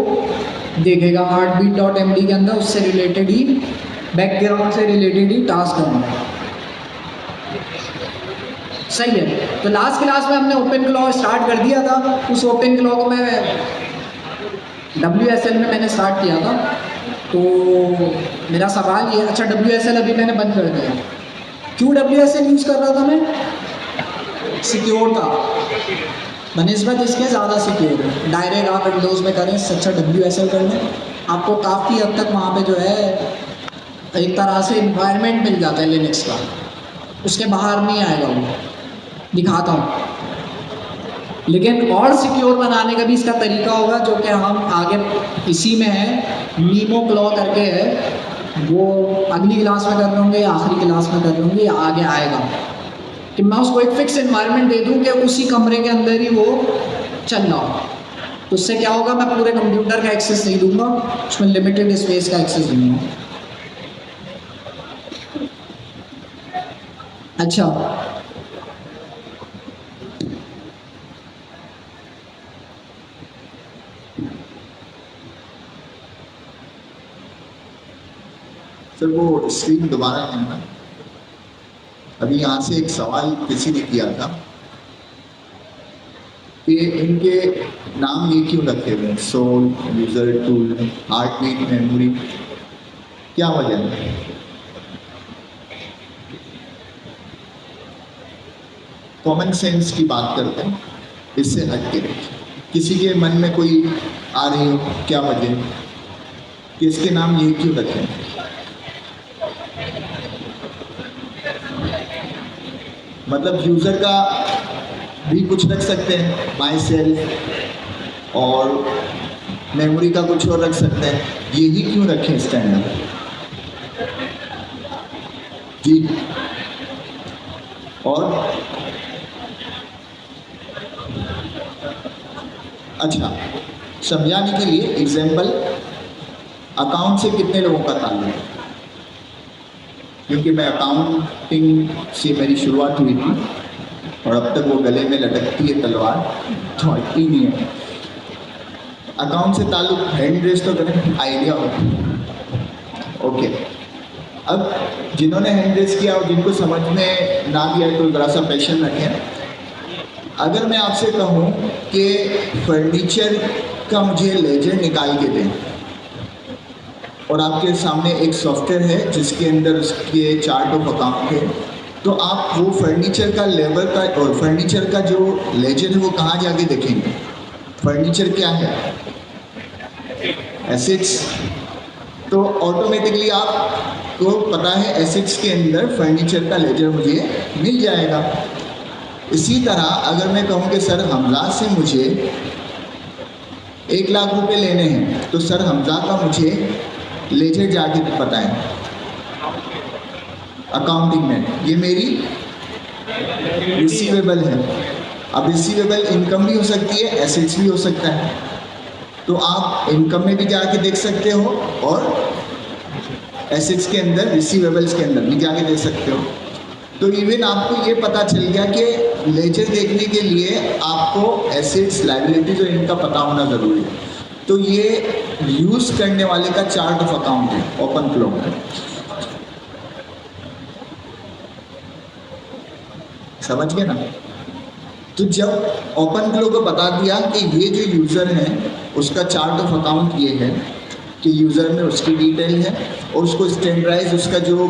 देखेगा, heartbeat.md के अंदर उससे रिलेटेड ही, बैकग्राउंड से रिलेटेड ही टास्क होगा। सही है, तो लास्ट क्लास में हमने ओपन फ्लो स्टार्ट कर दिया था। उस ओपन फ्लो को मैं WSL में मैंने स्टार्ट किया था, तो मेरा सवाल ये, अच्छा WSL अभी मैंने बंद कर दिया, क्यों WSL यूज़ कर रहा था मैं? सिक्योर था, बनस्बत इसके ज़्यादा सिक्योर है। डायरेक्ट आप विंडोज़ में करें, अच्छा WSL कर लें, आपको काफ़ी हद तक वहाँ पे जो है एक तरह से इन्वायरमेंट मिल जाता है लिनक्स का, उसके बाहर नहीं आएगा वो, दिखाता हूँ। लेकिन और सिक्योर बनाने का भी इसका तरीका होगा, जो कि हम आगे इसी में है, नीमो क्लॉ करके है, वो अगली क्लास में कर रहे होंगे या आखिरी क्लास में कर रहे होंगे या आगे आएगा, कि मैं उसको एक फिक्स एनवायरनमेंट दे दूं कि उसी कमरे के अंदर ही वो चल रहा हो। तो उससे क्या होगा, मैं पूरे कंप्यूटर का एक्सेस नहीं दूंगा, उसमें लिमिटेड स्पेस का एक्सेस दूंगा। अच्छा, सर वो स्क्रीन दोबारा है ना, अभी यहाँ से एक सवाल किसी ने किया था कि इनके नाम ये क्यों रखे हुए हैं, soul, user, tool, heart beat, memory, क्या वजह है? कॉमन सेंस की बात करते हैं, इससे हट के किसी के मन में कोई आ रही हो क्या वजह कि इसके नाम ये क्यों रखे हैं? मतलब यूज़र का भी कुछ रख सकते हैं, माई सेल्फ, और मेमोरी का कुछ और रख सकते हैं, यही क्यों रखें स्टैंडर्ड? जी, और अच्छा, समझाने के लिए एग्जाम्पल, अकाउंट से कितने लोगों का ताल्लुक है? क्योंकि मैं अकाउंटिंग से मेरी शुरुआत हुई थी और अब तक वो गले में लटकती है तलवार, तो हटती नहीं है। अकाउंट से ताल्लुक, हैंड रेस तो करें, आइडिया हो। ओके, अब जिन्होंने हैंड रेस किया और जिनको समझ में ना भी आए तो ज़रा सा पेशेंस रखें। अगर मैं आपसे कहूँ कि फर्नीचर का मुझे लेजर निकाल के दें, और आपके सामने एक सॉफ्टवेयर है जिसके अंदर उसके चार्ट ऑफ अकाउंट है, तो आप वो फर्नीचर का लेवल का और फर्नीचर का जो लेजर है वो कहाँ जाके देखेंगे? फर्नीचर क्या है? एसेट्स। तो ऑटोमेटिकली आपको पता है एसेट्स के अंदर फर्नीचर का लेजर मुझे मिल जाएगा। इसी तरह अगर मैं कहूँ कि सर हमजा से मुझे 1 लाख रुपए लेने हैं, तो सर हमजा का मुझे लेजर जाके बताएं अकाउंटिंग में, ये मेरी रिसीवेबल है। अब रिसीवेबल इनकम भी हो सकती है, एसेट्स भी हो सकता है, तो आप इनकम में भी जाके देख सकते हो और एसेट्स के अंदर, रिसीवेबल्स के अंदर भी जाके देख सकते हो। तो इवन आपको ये पता चल गया कि लेजर देखने के लिए आपको एसेट्स, लायबिलिटीज और इनका पता होना ज़रूरी है। तो ये यूज़ करने वाले का चार्ट ऑफ अकाउंट है ओपन फ्लो में। समझ गए ना? तो जब ओपन फ्लो को बता दिया कि ये जो यूज़र है उसका चार्ट ऑफ अकाउंट ये है कि यूज़र में उसकी डिटेल है, और उसको स्टैंडर्डाइज उसका जो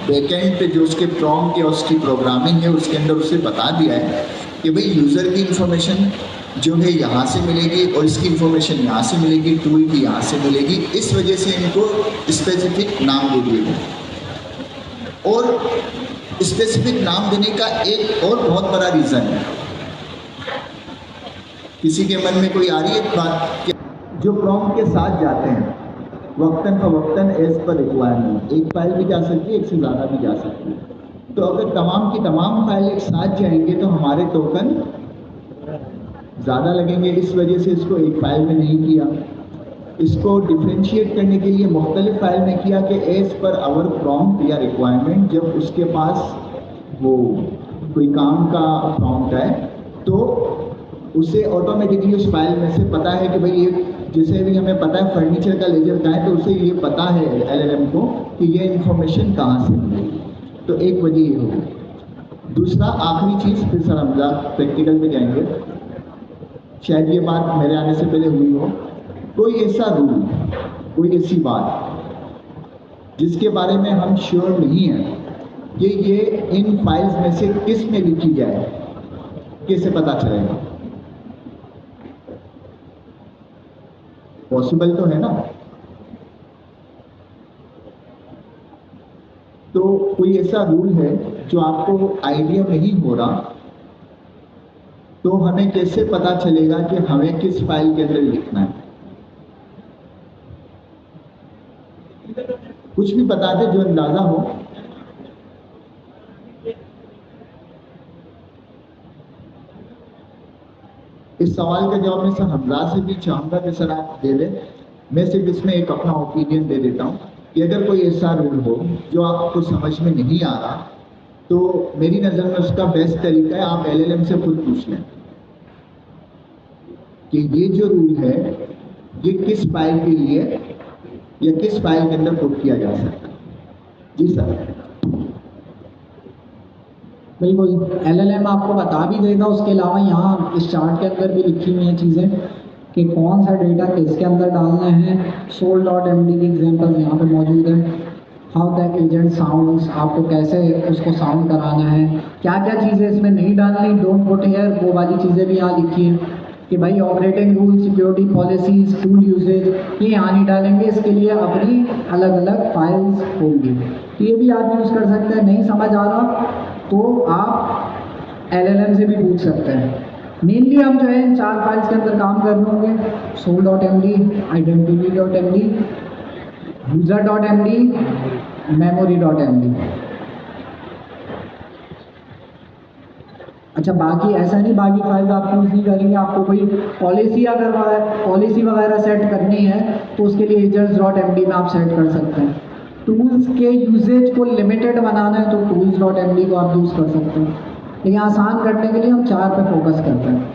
बैकएंड पे जो उसके प्रॉम्प्ट या उसकी प्रोग्रामिंग है उसके अंदर उसे बता दिया है कि भाई यूज़र की इंफॉर्मेशन जो है यहाँ से मिलेगी और इसकी इंफॉर्मेशन यहाँ से मिलेगी, टूल की यहाँ से मिलेगी। इस वजह से इनको स्पेसिफिक नाम दे दिए गए। और स्पेसिफिक नाम देने का एक और बहुत बड़ा रीज़न है, किसी के मन में कोई आ रही है बात, जो प्रॉम्प्ट के साथ जाते हैं वक्तन फवक्तन एज पर रिक्वायरमेंट, एक फाइल भी जा सकती है, एक से ज़्यादा भी जा सकती है। तो अगर तमाम की तमाम फाइल एक साथ जाएंगे तो हमारे टोकन ज़्यादा लगेंगे, इस वजह से इसको एक फाइल में नहीं किया। इसको डिफ्रेंशिएट करने के लिए मुख्तलिफ फाइल में किया कि एज पर आवर प्रॉम्प्ट या रिक्वायरमेंट, जब उसके पास वो कोई काम का प्रॉम्प्ट है तो उसे ऑटोमेटिकली उस फाइल में से पता है कि भाई ये, जैसे भी हमें पता है फर्नीचर का लेजर कहाँ है, तो उसे ये पता है LLM को कि ये इंफॉर्मेशन कहाँ से मिलेगी। तो एक वजह ये होगी। दूसरा आखिरी चीज़, फिर सर हम प्रैक्टिकल पे जाएंगे, शायद ये बात मेरे आने से पहले हुई हो, कोई ऐसा रूल, कोई ऐसी बात जिसके बारे में हम श्योर नहीं हैं कि ये इन फाइल्स में से किस में लिखी जाए, कैसे पता चलेगा? पॉसिबल तो है ना? तो कोई ऐसा रूल है जो आपको आइडिया नहीं हो रहा, तो हमें कैसे पता चलेगा कि हमें किस फाइल के अंदर लिखना है? कुछ भी बता दे जो अंदाजा हो। इस सवाल का जवाब मैं सर हमजा से भी चाहूंगा कि सर आप दे दें। मैं सिर्फ इसमें एक अपना ओपिनियन दे देता हूँ कि अगर कोई ऐसा रूल हो जो आपको समझ में नहीं आ रहा, तो मेरी नज़र में उसका बेस्ट तरीका है आप LLM से खुद पूछ लें कि ये जो रूल है ये किस फाइल के लिए या किस फाइल के अंदर पुट किया जा सकता है। जी सर। बिल्कुल, LLM आपको बता भी देगा। उसके अलावा यहाँ इस चार्ट के अंदर भी लिखी हुई हैं चीज़ें कि कौन सा डेटा किसके अंदर डालना है। soul.md की एग्जांपल यहाँ पे मौजूद है। हाउ द एजेंट साउंड्स, आपको कैसे उसको साउंड कराना है, क्या क्या चीज़ें इसमें नहीं डालनी, डोंट पुट हियर, वो वाली चीज़ें भी यहाँ लिखी हैं कि भाई operating rule, security policies, tool usages ये यहाँ नहीं डालेंगे, इसके लिए अपनी अलग अलग फाइल्स होंगी। तो ये भी आप यूज़ कर सकते हैं। नहीं समझ आ रहा तो आप LLM से भी पूछ सकते हैं। मेनली हम जो है इन 4 फाइल्स के अंदर काम कर रहे होंगे, soul.md, identity.md, user.md, memory.md। अच्छा, बाकी ऐसा नहीं बाकी फाइल्स आप यूज़ नहीं करेंगे। आपको कोई पॉलिसी वगैरह सेट करनी है तो उसके लिए agents.md में आप सेट कर सकते हैं। टूल्स के यूजेज को लिमिटेड बनाना है तो tools.md को आप यूज़ कर सकते हैं। लेकिन आसान करने के लिए हम 4 पे फोकस करते हैं।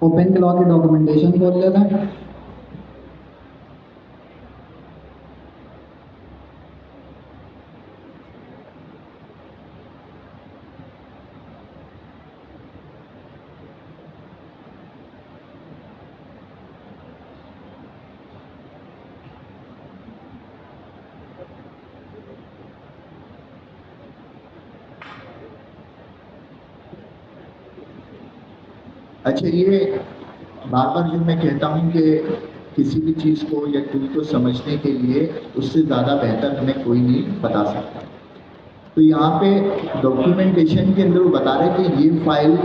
ओपन क्लॉ की डॉक्यूमेंटेशन खोल लेते हैं। अच्छा, ये बार बार जो मैं कहता हूँ कि किसी भी चीज़ को या टूल को समझने के लिए उससे ज़्यादा बेहतर हमें कोई नहीं बता सकता। तो यहाँ पे डॉक्यूमेंटेशन के अंदर वो बता रहे हैं कि ये फाइल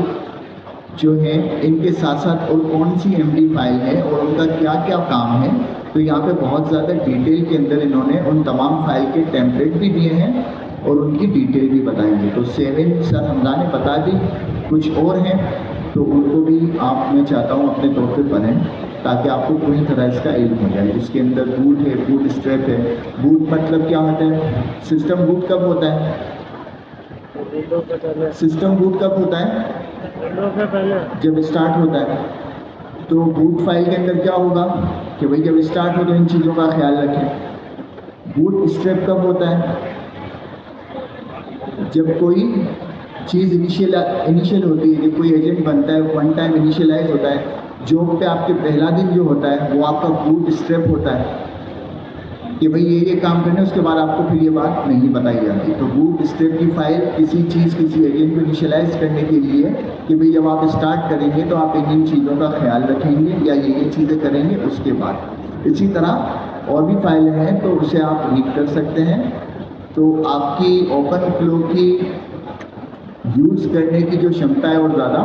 जो है इनके साथ साथ और कौन सी MD फाइल है और उनका क्या क्या काम है। तो यहाँ पे बहुत ज़्यादा डिटेल के अंदर इन्होंने उन तमाम फाइल के टेम्पलेट भी दिए हैं और उनकी डिटेल भी बताएंगे। तो 7 सर हमजा ने बता दी, कुछ और हैं तो उनको भी आप मैं चाहता हूँ अपने तौर पे पढ़ें ताकि आपको पूरी तरह इसका इल्म हो जाए। जिसके अंदर बूट है, बूट स्ट्रैप है। बूट मतलब क्या होता है? सिस्टम बूट कब होता है? सिस्टम बूट कब होता है? जब स्टार्ट होता है। तो बूट फाइल के अंदर क्या होगा कि भाई जब स्टार्ट हो तो इन चीज़ों का ख्याल रखें। बूट स्ट्रैप कब होता है? जब कोई चीज़ इनिशियल होती है, जब कोई एजेंट बनता है, वन टाइम इनिशियलाइज होता है, जॉब पे आपके पहला दिन जो होता है वो आपका बूट स्ट्रैप होता है कि भाई ये काम करना है, उसके बाद आपको फिर ये बात नहीं बताई जाती। तो बूट स्ट्रैप की फाइल किसी चीज़ किसी एजेंट को इनिशियलाइज करने के लिए कि भाई जब आप स्टार्ट करेंगे तो आप इन चीज़ों का ख्याल रखेंगे या ये चीज़ें करेंगे उसके बाद। इसी तरह और भी फाइलें हैं तो उसे आप रीड कर सकते हैं। तो आपकी ओपन फ्लो की यूज़ करने की जो क्षमता है और ज़्यादा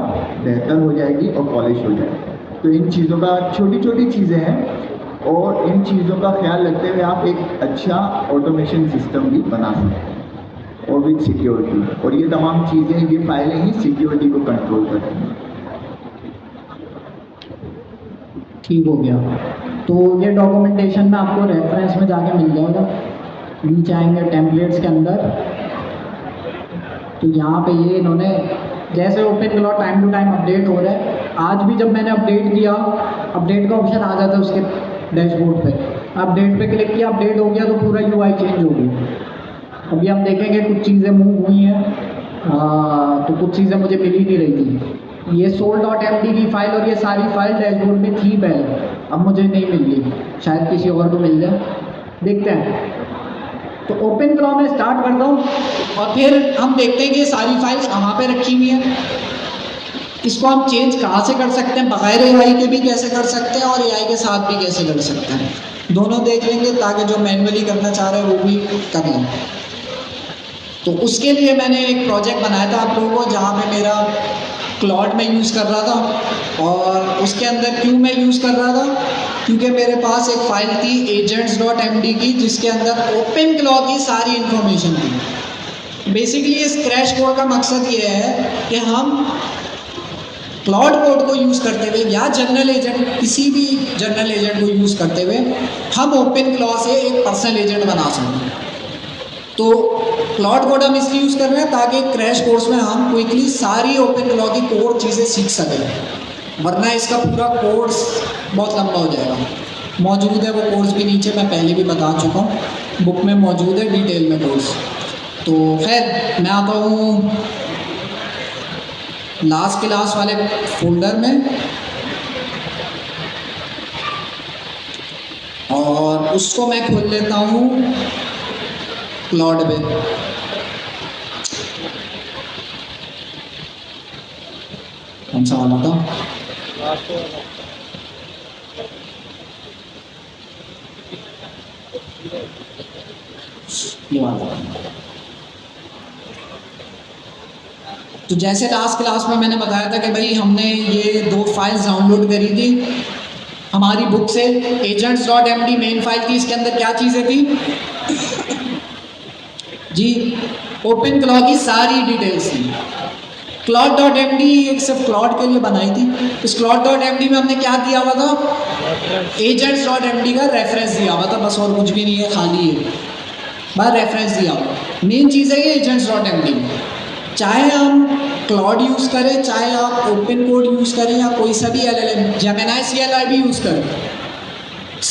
बेहतर हो जाएगी और पॉलिश हो जाएगी। तो इन चीज़ों का छोटी छोटी चीज़ें हैं और इन चीज़ों का ख्याल रखते हुए आप एक अच्छा ऑटोमेशन सिस्टम भी बना सकते हैं और विद सिक्योरिटी। और ये तमाम चीज़ें, ये फाइलें ही सिक्योरिटी को कंट्रोल करती हैं। ठीक हो गया। तो ये डॉक्यूमेंटेशन में आपको रेफरेंस में जाके मिल जाएगा। नीचे आएंगे टेम्पलेट्स के अंदर, तो यहाँ पे ये इन्होंने जैसे OpenClaw time to time update हो रहा है। आज भी जब मैंने अपडेट किया, अपडेट का ऑप्शन आ जाता है उसके डैशबोर्ड पे। अपडेट पे क्लिक किया, अपडेट हो गया तो पूरा UI चेंज हो गया। अभी हम देखेंगे कुछ चीज़ें मूव हुई हैं, तो कुछ चीज़ें मुझे मिल ही नहीं रही थी। ये soul.md की फाइल और ये सारी फाइल डैशबोर्ड में थी पहले, अब मुझे नहीं मिल रही, शायद किसी और को मिल जाए, देखते हैं। तो ओपन क्लॉ में स्टार्ट करता हूँ और फिर हम देखते हैं कि ये सारी फाइल्स कहाँ पे रखी हुई हैं, इसको हम चेंज कहाँ से कर सकते हैं, बगैर एआई के भी कैसे कर सकते हैं और एआई के साथ भी कैसे कर सकते हैं, दोनों देख लेंगे ताकि जो मैन्युअली करना चाह रहे हैं वो भी कर लें। तो उसके लिए मैंने एक प्रोजेक्ट बनाया था आप लोगों को, जहाँ पे मेरा क्लॉड में यूज़ कर रहा था, और उसके अंदर क्यों मैं यूज़ कर रहा था, क्योंकि मेरे पास एक फ़ाइल थी agents.md की, जिसके अंदर ओपन क्लॉ की सारी इन्फॉर्मेशन थी। बेसिकली इस क्रैश कोड का मकसद ये है कि हम क्लाउड कोड को यूज़ करते हुए या जनरल एजेंट, किसी भी जनरल एजेंट को यूज़ करते हुए हम ओपन क्लॉ से एक पर्सनल एजेंट बना सकें। तो क्लाउड कोड हम इसलिए यूज़ कर रहे हैं ताकि क्रैश कोर्स में हम क्विकली सारी ओपन क्लॉ की कोर चीज़ें सीख सकें, वरना इसका पूरा कोर्स बहुत लंबा हो जाएगा। मौजूद है वो कोर्स भी नीचे, मैं पहले भी बता चुका हूँ, बुक में मौजूद है डिटेल में कोर्स। तो खैर मैं आता हूँ लास्ट क्लास वाले फोल्डर में, और उसको मैं खोल लेता हूँ क्लाउड में। कौन सा वाला था? ये वाला। तो जैसे लास्ट क्लास में मैंने बताया था कि भाई हमने ये 2 फाइल्स डाउनलोड करी थी हमारी बुक से, agents.md मेन फाइल थी, इसके अंदर क्या चीज़ें थी जी, ओपन क्लॉ की सारी डिटेल्स थी। क्लॉड.md एक सिर्फ क्लॉड के लिए बनाई थी। इस क्लॉड.md में हमने क्या दिया हुआ था, agents.md का रेफरेंस दिया हुआ था, बस और कुछ भी नहीं है, खाली है, बस रेफरेंस दिया हुआ। मेन चीज़ है ये agents.md में, चाहे हम क्लाउड यूज़ करें, चाहे आप ओपन कोड यूज़ करें, या कोई सा भी LLM जेमिनी CLI भी यूज़ करें,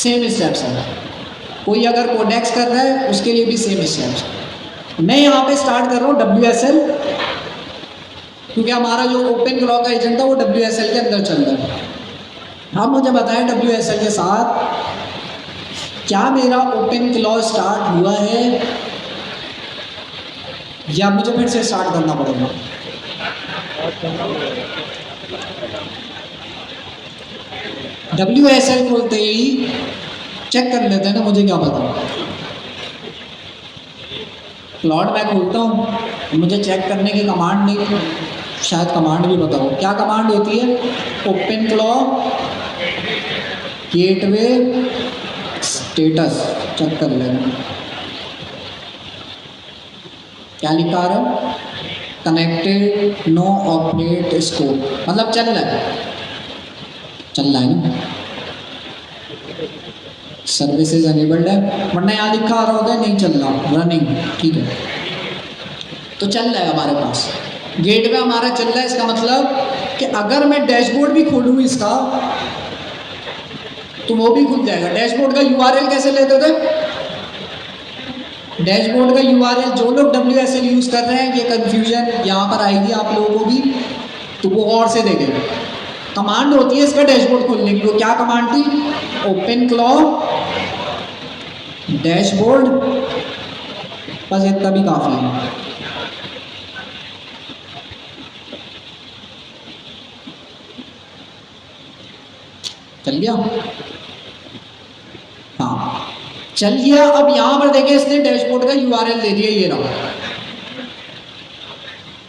सेम स्टेप्स है। कोई अगर कोडेक्स कर रहा है उसके लिए भी सेम स्टेप्स। मैं यहाँ पे स्टार्ट कर रहा हूँ WSL, क्योंकि हमारा जो ओपन क्लॉ का एजेंट था वो WSL के अंदर चल रहा है। आप मुझे बताएं WSL के साथ क्या मेरा ओपन क्लॉ स्टार्ट हुआ है, या मुझे फिर से स्टार्ट करना पड़ेगा? WSL खोलते ही चेक कर लेते हैं ना, मुझे क्या पता। क्लाउड मैं खोलता हूँ, मुझे चेक करने की कमांड नहीं, शायद कमांड भी बताओ क्या कमांड होती है, OpenClaw gateway status check कर लेना। क्या लिखा है, कनेक्टेड नो ऑपरेट स्कोप, मतलब चल रहा है ना, सर्विसेज अनेबल्ड है, वरना यहाँ लिखा आ रहा होता है नहीं चल रहा, रनिंग, ठीक है। तो चल रहा है हमारे पास, गेटवे हमारा चल रहा है। इसका मतलब कि अगर मैं डैशबोर्ड भी खोलूँ इसका तो वो भी खुल जाएगा। डैशबोर्ड का URL कैसे लेते थे, डैशबोर्ड का URL, जो लोग WSL यूज़ कर रहे हैं, ये कन्फ्यूजन यहाँ पर आएगी आप लोगों को भी, तो वो और से देखेंगे। कमांड होती है इसका डैशबोर्ड खोलने की, वो क्या कमांड थी, ओपन क्लॉ डैशबोर्ड, बस इतना भी काफ़ी है। चल गया, हाँ चल गया। अब यहाँ पर देखिए इसने डैशबोर्ड का URL दे दिया, ये रहा।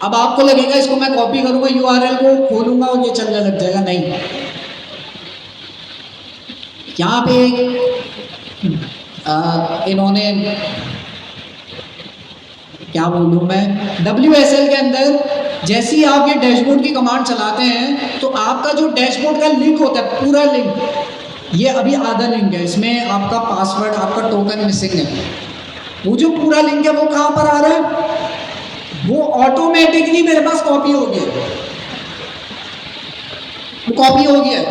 अब आपको लगेगा इसको मैं कॉपी करूंगा, URL को खोलूंगा और ये चलने लग जाएगा, नहीं। यहाँ पे इन्होंने क्या बोलूँ मैं, WSL के अंदर जैसे ही आप ये डैशबोर्ड की कमांड चलाते हैं तो आपका जो डैशबोर्ड का लिंक होता है, पूरा लिंक, ये अभी आधा लिंक है, इसमें आपका पासवर्ड, आपका टोकन मिसिंग है। वो जो पूरा लिंक है वो कहाँ पर आ रहा है, वो ऑटोमेटिकली मेरे पास कॉपी हो गया, वो कॉपी हो गया।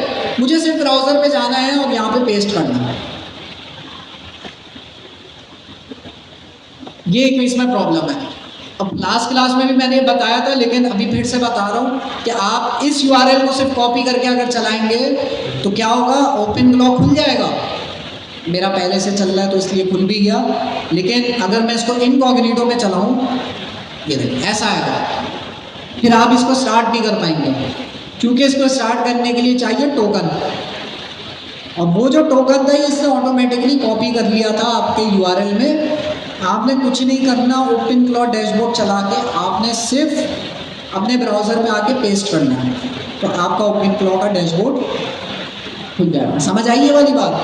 मुझे सिर्फ ब्राउज़र पे जाना है और यहाँ पे पेस्ट करना है। ये एक इसमें प्रॉब्लम है। अब लास्ट क्लास में भी मैंने बताया था, लेकिन अभी फिर से बता रहा हूँ कि आप इस यूआरएल को सिर्फ कॉपी करके अगर चलाएंगे तो क्या होगा, OpenGlaw खुल जाएगा। मेरा पहले से चल रहा है तो इसलिए खुल भी गया, लेकिन अगर मैं इसको इनकॉग्निटो में चलाऊँ, ये देखिए ऐसा आएगा, फिर आप इसको स्टार्ट नहीं कर पाएंगे, क्योंकि इसको स्टार्ट करने के लिए चाहिए टोकन। और वो जो टोकन था इसने ऑटोमेटिकली कॉपी कर लिया था आपके यूआरएल में। आपने कुछ नहीं करना, OpenGlaw डैशबोर्ड चला के आपने सिर्फ अपने ब्राउज़र में आके पेस्ट करना है, तो आपका OpenGlaw का डैशबोर्ड खुल जाएगा। समझ आई ये वाली बात?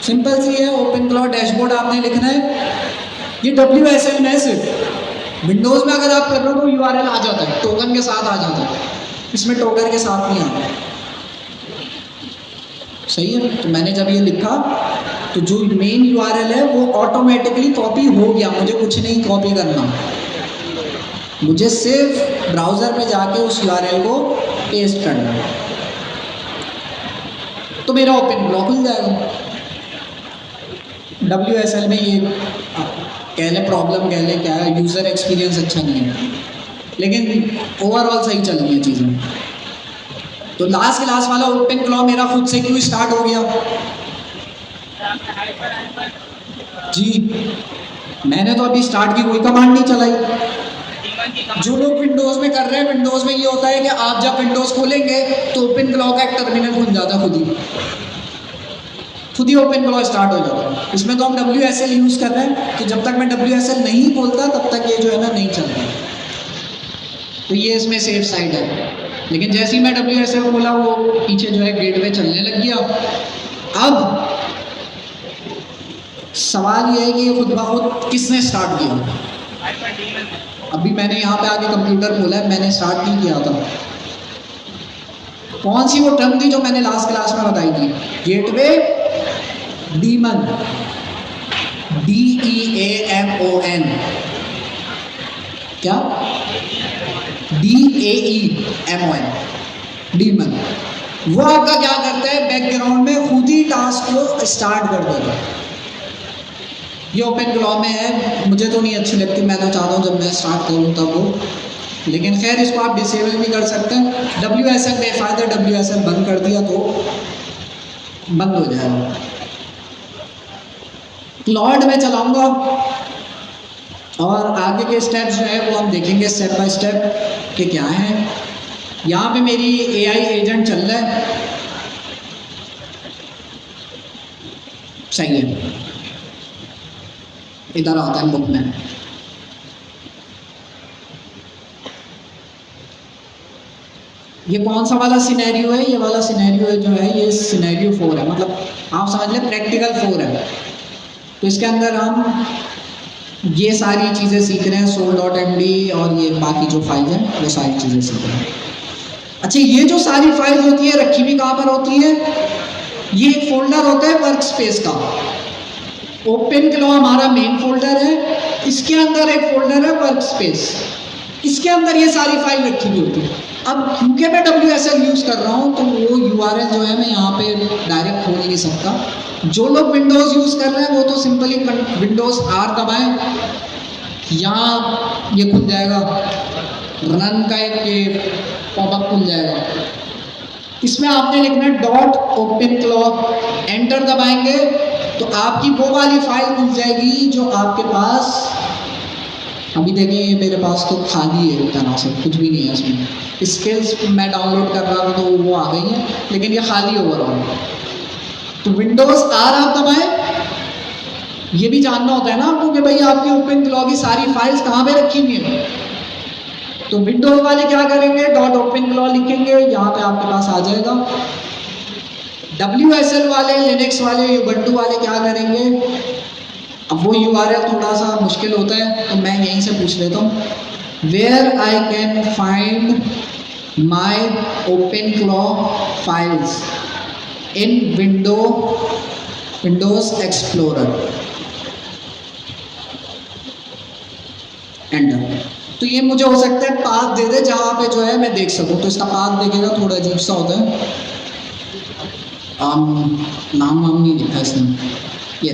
सिंपल सी है। OpenGlaw डैशबोर्ड आपने लिखना है, ये WSL में है सिर्फ। विंडोज़ में अगर आप कर रहे हो तो यूआरएल आ जाता है, टोकन के साथ आ जाता है, इसमें टोकन के साथ नहीं आता। सही है। तो मैंने जब ये लिखा तो जो मेन यूआरएल है वो ऑटोमेटिकली कॉपी हो गया, मुझे कुछ नहीं कॉपी करना, मुझे सिर्फ ब्राउज़र में जाके उस यूआरएल को पेस्ट करना है, तो मेरा OpenGlaw खुल जाएगा। WSL में ये कह लें प्रॉब्लम, कह लें क्या है, यूज़र एक्सपीरियंस अच्छा नहीं है, लेकिन ओवरऑल सही चल रही है चीज़ें। तो लास्ट क्लास वाला OpenGlaw मेरा खुद से क्यों स्टार्ट हो गया? जी, मैंने तो अभी स्टार्ट की कोई कमांड नहीं चलाई। जो लोग विंडोज़ में कर रहे हैं, विंडोज़ में ये होता है कि आप जब विंडोज़ खोलेंगे तो OpenGlaw का एक टर्मिनल खुल जाता है, खुद ही OpenGlaw स्टार्ट हो जाता है। इसमें तो हम WSL यूज़ कर रहे हैं, तो जब तक मैं WSL नहीं खोलता तब तक ये जो है ना नहीं चलता, तो ये इसमें सेफ साइड है। लेकिन जैसे ही मैं WSL खोला वो पीछे जो है गेटवे चलने लग गया। अब सवाल ये है कि ये खुद ब खुद किसने स्टार्ट किया? अभी मैंने यहाँ पे आके कंप्यूटर खोला है, मैंने स्टार्ट नहीं किया था। कौन सी वो टर्म थी जो मैंने लास्ट क्लास में बताई थी? गेटवे डीमन, DEAMON, क्या? DAEMON, demon. वो आपका क्या करता है, बैकग्राउंड में खुद ही टास्क को स्टार्ट कर देता है। ये OpenGlaw में है, मुझे तो नहीं अच्छी लगती, मैं तो चाहता हूँ जब मैं स्टार्ट करूँ तब वो, लेकिन खैर इसको आप डिसेबल भी कर सकते हैं। WSL बेफायदा WSL बंद कर दिया तो बंद हो जाएगा। क्लॉड में चलाऊंगा और आगे के स्टेप्स जो है वो हम देखेंगे स्टेप बाय स्टेप कि क्या है। यहाँ पे मेरी AI एजेंट चल रहा है, सही है। इधर आता है बुक में, ये कौन सा वाला सिनेरियो है? ये वाला सिनेरियो जो है ये सिनेरियो 4 है, मतलब आप समझ लें प्रैक्टिकल 4 है। तो इसके अंदर हम ये सारी चीज़ें सीख रहे हैं, soul.md और ये बाकी जो फाइल हैं वो सारी चीज़ें सीख रहे हैं। अच्छा, ये जो सारी फाइल्स होती है रखी भी कहाँ पर होती है? ये एक फोल्डर होता है वर्क स्पेस का। OpenGlaw हमारा मेन फोल्डर है, इसके अंदर एक फोल्डर है वर्क स्पेस, इसके अंदर ये सारी फाइल रखी हुई होती है। अब क्योंकि मैं WSL यूज़ कर रहा हूँ तो वो URL जो है मैं यहाँ पे डायरेक्ट खोल नहीं सकता। जो लोग विंडोज़ यूज़ कर रहे हैं वो तो सिंपली विंडोज़ R दबाएं, यहाँ ये खुल जाएगा, रन का एक ये पॉपअप खुल जाएगा। इसमें आपने लिखना है .OpenGlaw, एंटर दबाएंगे तो आपकी वो वाली फाइल खुल जाएगी जो आपके पास, अभी देखें ये मेरे पास तो खाली है, तरह से कुछ भी नहीं है इसमें। स्किल्स मैं डाउनलोड कर रहा था तो वो आ गई है, लेकिन ये खाली ओवरऑल। तो विंडोज़ R आप दबाएं, ये भी जानना होता है ना आपको कि भाई आपकी OpenGlaw की सारी फाइल्स कहाँ पे रखी हुई हैं। तो विंडोज़ वाले क्या करेंगे, .OpenGlaw लिखेंगे, यहाँ पे आपके पास आ जाएगा। WSL वाले, लिनक्स वाले, ubuntu वाले क्या करेंगे, अब वो URL थोड़ा सा मुश्किल होता है तो मैं यहीं से पूछ लेता हूँ, where I can find my OpenGlaw files in Windows Explorer, enter. तो ये मुझे हो सकता है पाथ दे दे जहाँ पे जो है मैं देख सकूँ, तो इसका पाथ देखेगा थोड़ा अजीब सा होता है, नाम नहीं लिखा इसने, ये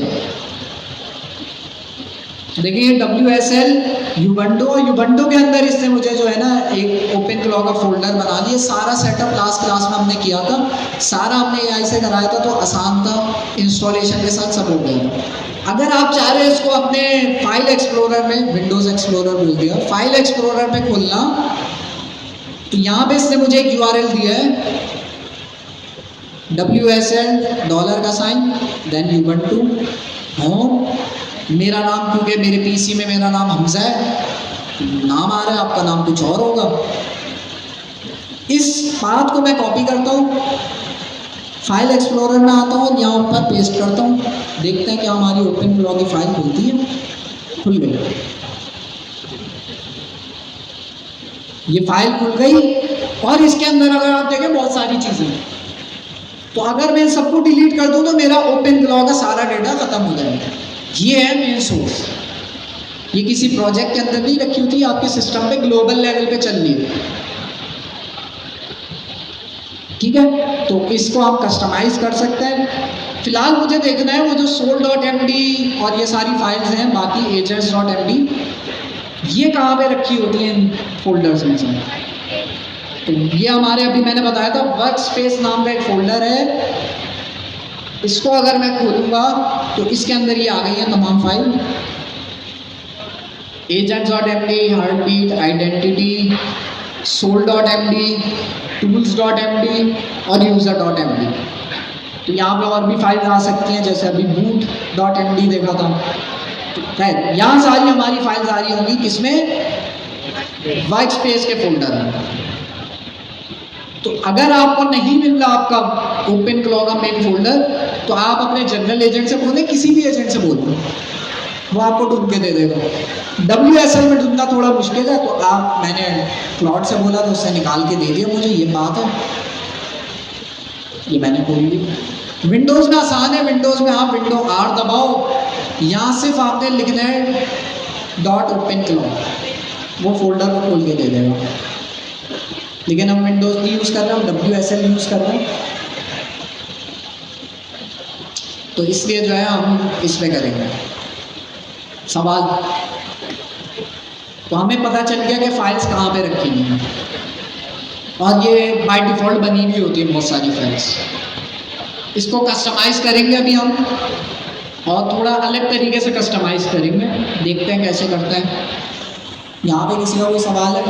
देखिए WSL यूबंटू के अंदर इसने मुझे जो है ना एक ओपन क्लॉ का फोल्डर बना दिया। सारा सेटअप लास्ट क्लास में हमने किया था, सारा हमने AI से कराया था, तो आसान था, इंस्टॉलेशन के साथ सब हो गया था। अगर आप चाह रहे हैं इसको अपने फाइल एक्सप्लोरर में, विंडोज एक्सप्लोरर बोल दिया, फाइल एक्सप्लोरर में खोलना, तो यहाँ पे इसने मुझे एक URL दिया है WSL डॉलर का साइन देन यूबंटू होम, मेरा नाम, क्योंकि मेरे PC में मेरा नाम हमजा है, नाम आ रहा है, आपका नाम कुछ और होगा। इस पाथ को मैं कॉपी करता हूँ, फाइल एक्सप्लोरर में आता हूँ, यहाँ ऊपर पेस्ट करता हूँ, देखते हैं क्या हमारी ओपन क्लॉ की फाइल खुलती है। खुल गई, ये फाइल खुल गई। और इसके अंदर अगर आप देखें बहुत सारी चीज़ें, तो अगर मैं सबको डिलीट कर दूँ तो मेरा ओपन क्लॉ का सारा डेटा खत्म हो जाएगा। ये है मेन सोर्स, ये किसी प्रोजेक्ट के अंदर नहीं रखी होती, आपके सिस्टम पे ग्लोबल लेवल पे चल रही है, ठीक है। तो इसको आप कस्टमाइज कर सकते हैं। फिलहाल मुझे देखना है वो जो soul.md और ये सारी फाइल्स हैं, बाकी agents.md, ये कहाँ पे रखी होती हैं इन फोल्डर्स में से। तो ये हमारे अभी मैंने बताया था वर्क स्पेस नाम का एक फोल्डर है, इसको अगर मैं खोलूँगा तो इसके अंदर ये आ गई है तमाम file, agents.md, heartbeat, identity, soul.md, tools.md और user.md। तो यहाँ पे और भी फाइल्स आ सकती हैं, जैसे अभी boot.md देखा था। तो खैर यहाँ सारी हमारी फाइल्स आ रही होंगी, किसमें, वर्क स्पेस के फोल्डर में। तो अगर आपको नहीं मिल रहा आपका ओपन क्लॉ का मेन फोल्डर, तो आप अपने जनरल एजेंट से बोलें, किसी भी एजेंट से बोलें, वो आपको ढूंढ के दे देगा। WSL में ढूंढना थोड़ा मुश्किल है, तो आप, मैंने क्लॉड से बोला तो उससे निकाल के दे दिया मुझे, ये बात है। ये मैंने खोल ली। विंडोज़ में आसान है, विंडोज़ में आप विंडो R दबाओ, यहाँ सिर्फ आपने लिखना है .openclaw, वो फोल्डर को खोल के दे देगा। लेकिन हम विंडोज़ नहीं यूज़ कर रहे हैं, हम WSL यूज़ कर रहे हैं, तो इसलिए जो है हम इस पे करेंगे सवाल। तो हमें पता चल गया कि फाइल्स कहाँ पे रखी हुई हैं, और ये बाय डिफ़ॉल्ट बनी हुई होती है बहुत सारी फाइल्स। इसको कस्टमाइज़ करेंगे अभी हम, और थोड़ा अलग तरीके से कस्टमाइज़ करेंगे, देखते हैं कैसे करते हैं। यहाँ पे किसी का कोई सवाल है?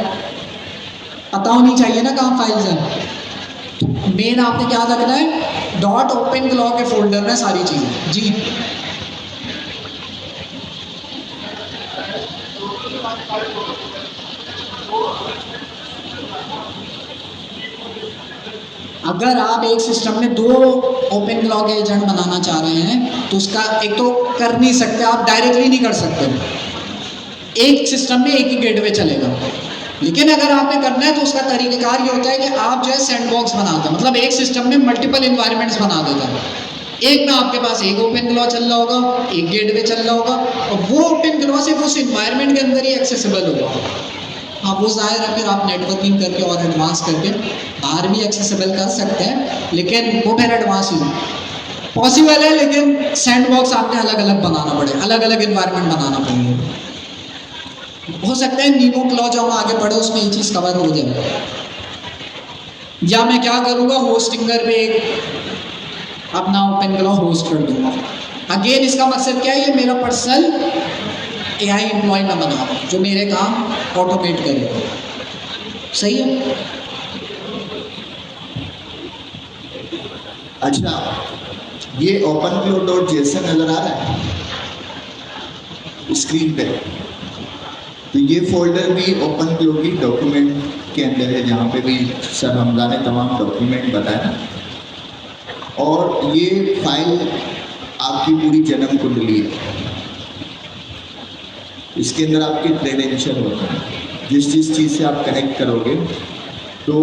पता होनी चाहिए ना कहाँ फाइल्स हैं। मेन आपने क्या रखना है, .openclaw के फोल्डर में सारी चीज़ें। जी अगर आप एक सिस्टम में 2 ओपन क्लॉ के एजेंट बनाना चाह रहे हैं, तो उसका एक तो कर नहीं सकते, आप डायरेक्टली नहीं कर सकते, एक सिस्टम में एक ही गेटवे चलेगा। लेकिन अगर आपने करना है तो उसका तरीक़ाकार ये होता है कि आप जो है सैंडबॉक्स बनाते हैं, मतलब एक सिस्टम में मल्टीपल इन्वायरमेंट्स बना देते हैं। एक में आपके पास एक ओपन क्लॉ चल रहा होगा, एक गेटवे चल रहा होगा, और वो ओपन क्लॉ सिर्फ उस इन्वायरमेंट के अंदर ही एक्सेसिबल होगा। हाँ, वो ज़ाहिर है फिर आप नेटवर्किंग करके और एडवांस करके बाहर भी एक्सेसिबल कर सकते हैं, लेकिन वो फिर एडवांस ही पॉसिबल है। लेकिन सैंडबॉक्स आपने अलग अलग बनाना पड़े, अलग अलग इन्वायरमेंट बनाना पड़ेगा। हो सकता है नीमो क्लॉ जो हम आगे पढ़े उसमें ये चीज़ कवर हो जाए। या मैं क्या करूँगा, होस्टिंगर पे एक अपना ओपन क्लॉ होस्ट कर दूँगा। अगेन इसका मकसद क्या है, ये मेरा पर्सनल AI एम्प्लॉय ना बना जो मेरे काम ऑटोमेट करे। सही है। अच्छा, ये openclaw.json नजर आ रहा है स्क्रीन पे, तो ये फोल्डर भी ओपनक्लो की डॉक्यूमेंट के अंदर है, जहाँ पे भी सर हमजा ने तमाम डॉक्यूमेंट बताया। और ये फाइल आपकी पूरी जन्म कुंडली है, इसके अंदर आपके क्रेडेंशियल होते हैं, जिस चीज़ से आप कनेक्ट करोगे। तो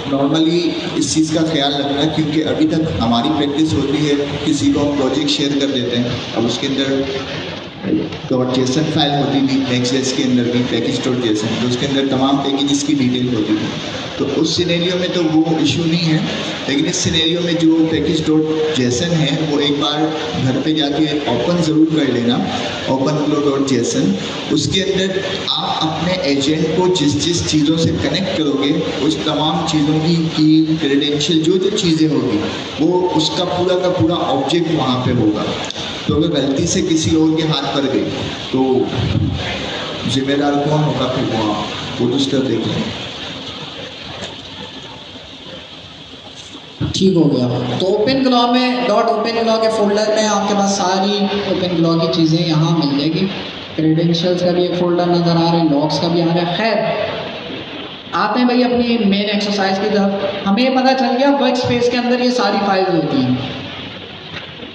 नॉर्मली इस चीज़ का ख्याल रखना, क्योंकि अभी तक हमारी प्रैक्टिस होती है किसी को हम प्रोजेक्ट शेयर कर देते हैं, अब उसके अंदर डॉट जेसन फाइल होती थी नेक्स्ट.जेएस के अंदर भी पैकेज डॉट जेसन, तो उसके अंदर तमाम पैकेजेस की डिटेल होती थी। तो उस सिनेरियो में तो वो इशू नहीं है, लेकिन इस सिनेरियो में जो पैकेज डॉट जेसन है वो एक बार घर पे जाके ओपन ज़रूर कर लेना, ओपन फ्लो डॉट जेसन। उसके अंदर आप अपने एजेंट को जिस जिस चीज़ों से कनेक्ट करोगे उस तमाम चीज़ों की क्रेडेंशियल जो जो चीज़ें होगी वो उसका पूरा का पूरा ऑब्जेक्ट वहाँ पे होगा। तो अगर गलती से किसी और के हाथ पर गई तो जिम्मेदार कौन होगा फिर वहाँ, वो तो उसका देखेंगे। ठीक हो गया। तो ओपन ग्लॉ में डॉट ओपन ग्लॉ के फोल्डर में आपके पास सारी ओपन ग्लॉ की चीज़ें यहाँ मिल जाएगी। क्रेडेंशियल्स का भी एक फोल्डर नज़र आ रहा है, लॉग्स का भी आ रहा है। खैर आते हैं भाई अपनी मेन एक्सरसाइज की तरफ। हमें ये पता चल गया वर्क स्पेस के अंदर ये सारी फाइल्स होती हैं।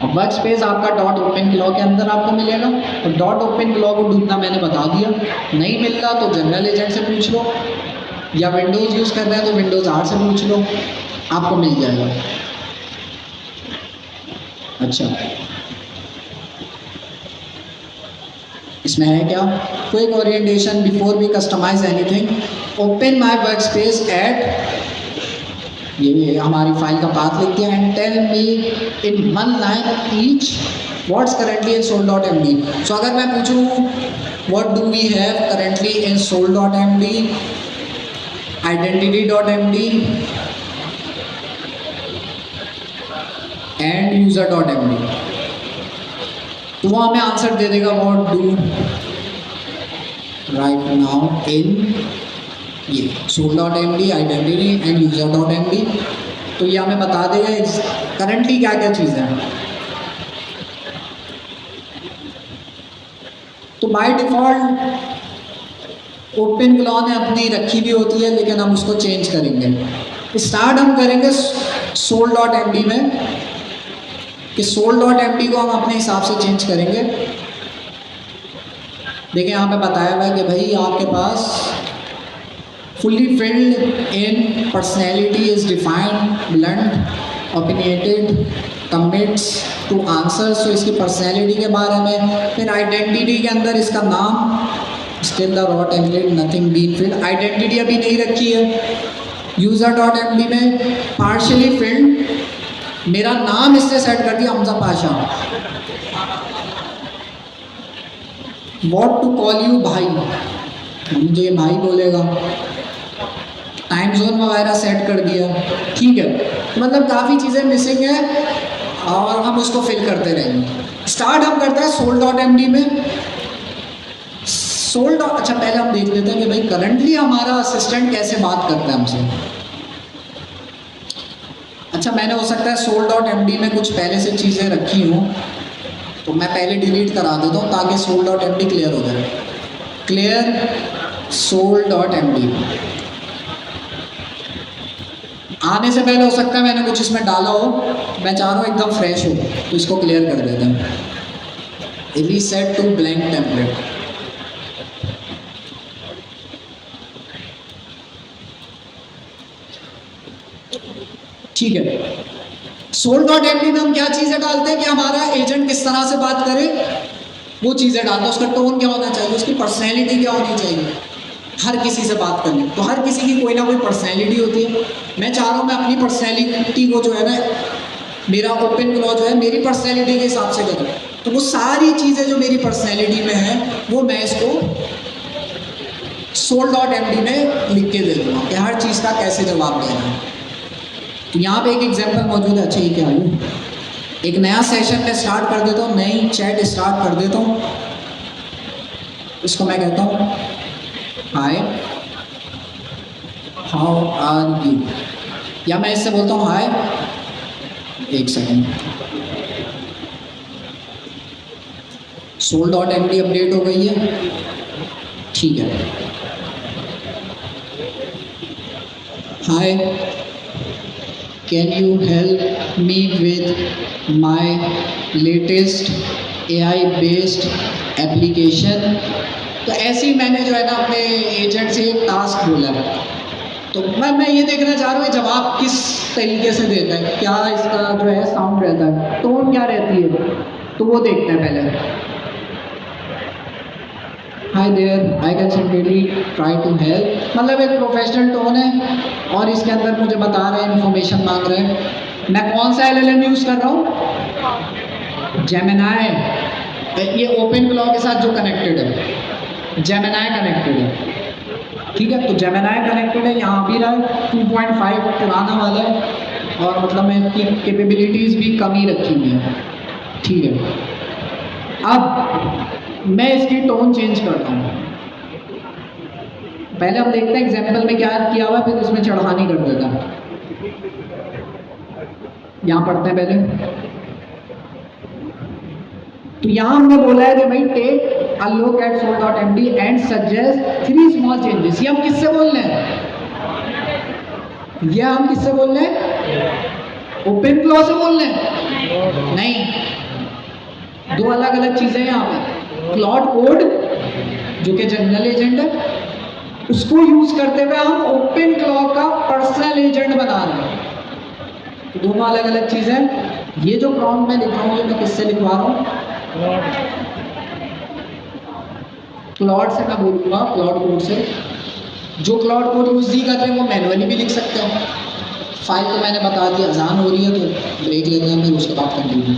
अब वर्क स्पेस आपका डॉट ओपन ग्लॉ के अंदर आपको मिलेगा, और डॉट ओपन ग्लॉ को ढूंढना मैंने बता दिया। नहीं मिल रहा तो जनरल एजेंट से पूछ लो, या विंडोज़ यूज़ कर रहे हैं तो विंडोज़ 8 से पूछ लो, आपको मिल जाएगा। अच्छा, इसमें है क्या? Quick orientation before we customize anything, open my work space at, ये भी हमारी फाइल का पाथ लिख दिया, and tell me in one line each what's currently in soul.md। So अगर मैं पूछूँ what do we have currently in soul.md, identity.md and यूजर.md, तो वो हमें आंसर दे देगा what do right now in ये soul.md, आइडेंटिटी एंड यूजर.md। तो ये हमें बता देगा करंटली क्या क्या चीज़ें हैं। तो बाय डिफ़ॉल्ट ओपन ग्लॉ ने अपनी रखी भी होती है, लेकिन हम उसको चेंज करेंगे। स्टार्ट हम करेंगे soul.md में, कि soul.md को हम अपने हिसाब से चेंज करेंगे। देखिए यहाँ पे बताया हुआ है कि भाई आपके पास fully filled in personality is defined, blunt, opinionated, commits to answers। तो इसकी पर्सनैलिटी के बारे में, फिर आइडेंटिटी के अंदर इसका नाम still the raw template, nothing been filled, identity अभी नहीं रखी है। यूजर.md में partially filled, मेरा नाम इससे सेट कर दिया Hamza Pasha. What to call you, भाई, मुझे भाई बोलेगा। टाइम जोन वगैरह सेट कर दिया, ठीक है। मतलब काफ़ी चीज़ें मिसिंग है और हम उसको फिल करते रहेंगे। स्टार्ट हम करते हैं soul.md में। अच्छा पहले हम देख लेते हैं कि भाई करंटली हमारा असिस्टेंट कैसे बात करता है हमसे। अच्छा, मैंने हो सकता है soul.md में कुछ पहले से चीज़ें रखी हों, तो मैं पहले डिलीट करा देता हूँ ताकि soul.md क्लियर हो जाए। क्लियर soul.md आने से पहले हो सकता है मैंने कुछ इसमें डाला हो, मैं चाह रहा हूँ एकदम फ्रेश हो, तो इसको क्लियर कर देते हैं। Reset to blank template. ठीक है, soul.md में हम क्या चीज़ें डालते हैं कि हमारा एजेंट किस तरह से बात करे, वो चीज़ें डालते हैं। उसका टोन क्या होना चाहिए, उसकी पर्सनैलिटी क्या होनी चाहिए। हर किसी से बात करनी, तो हर किसी की कोई ना कोई पर्सनैलिटी होती है। मैं चाह रहा हूँ मैं अपनी पर्सनैलिटी को जो है ना, मेरा ओपन ग्लॉ जो है मेरी पर्सनैलिटी के हिसाब से करूँ, तो वो सारी चीज़ें जो मेरी पर्सनैलिटी में है वो मैं इसको soul.md में लिख के दे दूँगा कि हर चीज़ का कैसे जवाब देना है। तो यहाँ पे एक एग्जाम्पल मौजूद है। अच्छा, ये क्या है? एक नया सेशन में स्टार्ट कर देता हूँ, नई चैट स्टार्ट कर देता हूँ। इसको मैं कहता हूँ हाय हाउ आर यू, या मैं इससे बोलता हूँ हाय। एक सेकेंड, soul.md अपडेट हो गई है, ठीक है। Hi, can you help me with my latest AI based application. तो ऐसे ही मैंने जो है ना अपने एजेंट से एक टास्क बोला है, तो मैं ये देखना चाह रहा हूँ जवाब किस तरीके से देता है, क्या इसका जो है साउंड रहता है, टोन क्या रहती है, तो वो देखते हैं पहले। Hi there, I can simply try to help, मतलब एक प्रोफेशनल टोन है और इसके अंदर मुझे बता रहे हैं, इन्फॉर्मेशन मांग रहे हैं। मैं कौन सा LLM यूज़ कर रहा हूँ? जेमिनाई। ये ओपन क्लॉ के साथ जो कनेक्टेड है, जेमिनाई कनेक्टेड है, ठीक है। तो जेमिनाई कनेक्टेड है, यहाँ भी रहा 2.5 पुराना वाला है और मतलब मैं इसकी कैपेबिलिटीज़ भी कम ही रखी हुई है, ठीक है। अब मैं इसकी टोन चेंज करता हूँ। पहले हम देखते हैं एग्जाम्पल में क्या किया हुआ, फिर इसमें चढ़ानी कर देता है। यहाँ पढ़ते हैं पहले। तो यहाँ हमने बोला है कि भाई take a look at soul.md and suggest 3 small changes. ये हम किससे बोल रहे हैं? ये हम किससे बोल रहे हैं? ओपन क्लॉ से बोल रहे हैं? नहीं, दो अलग अलग चीजें हैं यहाँ पे। क्लॉड कोड जो कि जनरल एजेंट है, उसको यूज करते हुए हम ओपन क्लॉ का पर्सनल एजेंट बना रहे हैं। तो दोनों अलग अलग चीजें हैं। ये जो प्रॉम्प्ट मैं लिख रहा हूँ, ये मैं किससे लिखवा रहा हूँ? क्लॉड से मैं बोलूँगा, क्लॉड कोड से। जो क्लॉड कोड यूज नहीं कर रहे वो मैनुअली भी लिख सकते हैं। फाइल तो मैंने बता दिया, अजान हो रही है तो ब्रेक लेते हैं, फिर उसके बाद कंटिन्यू।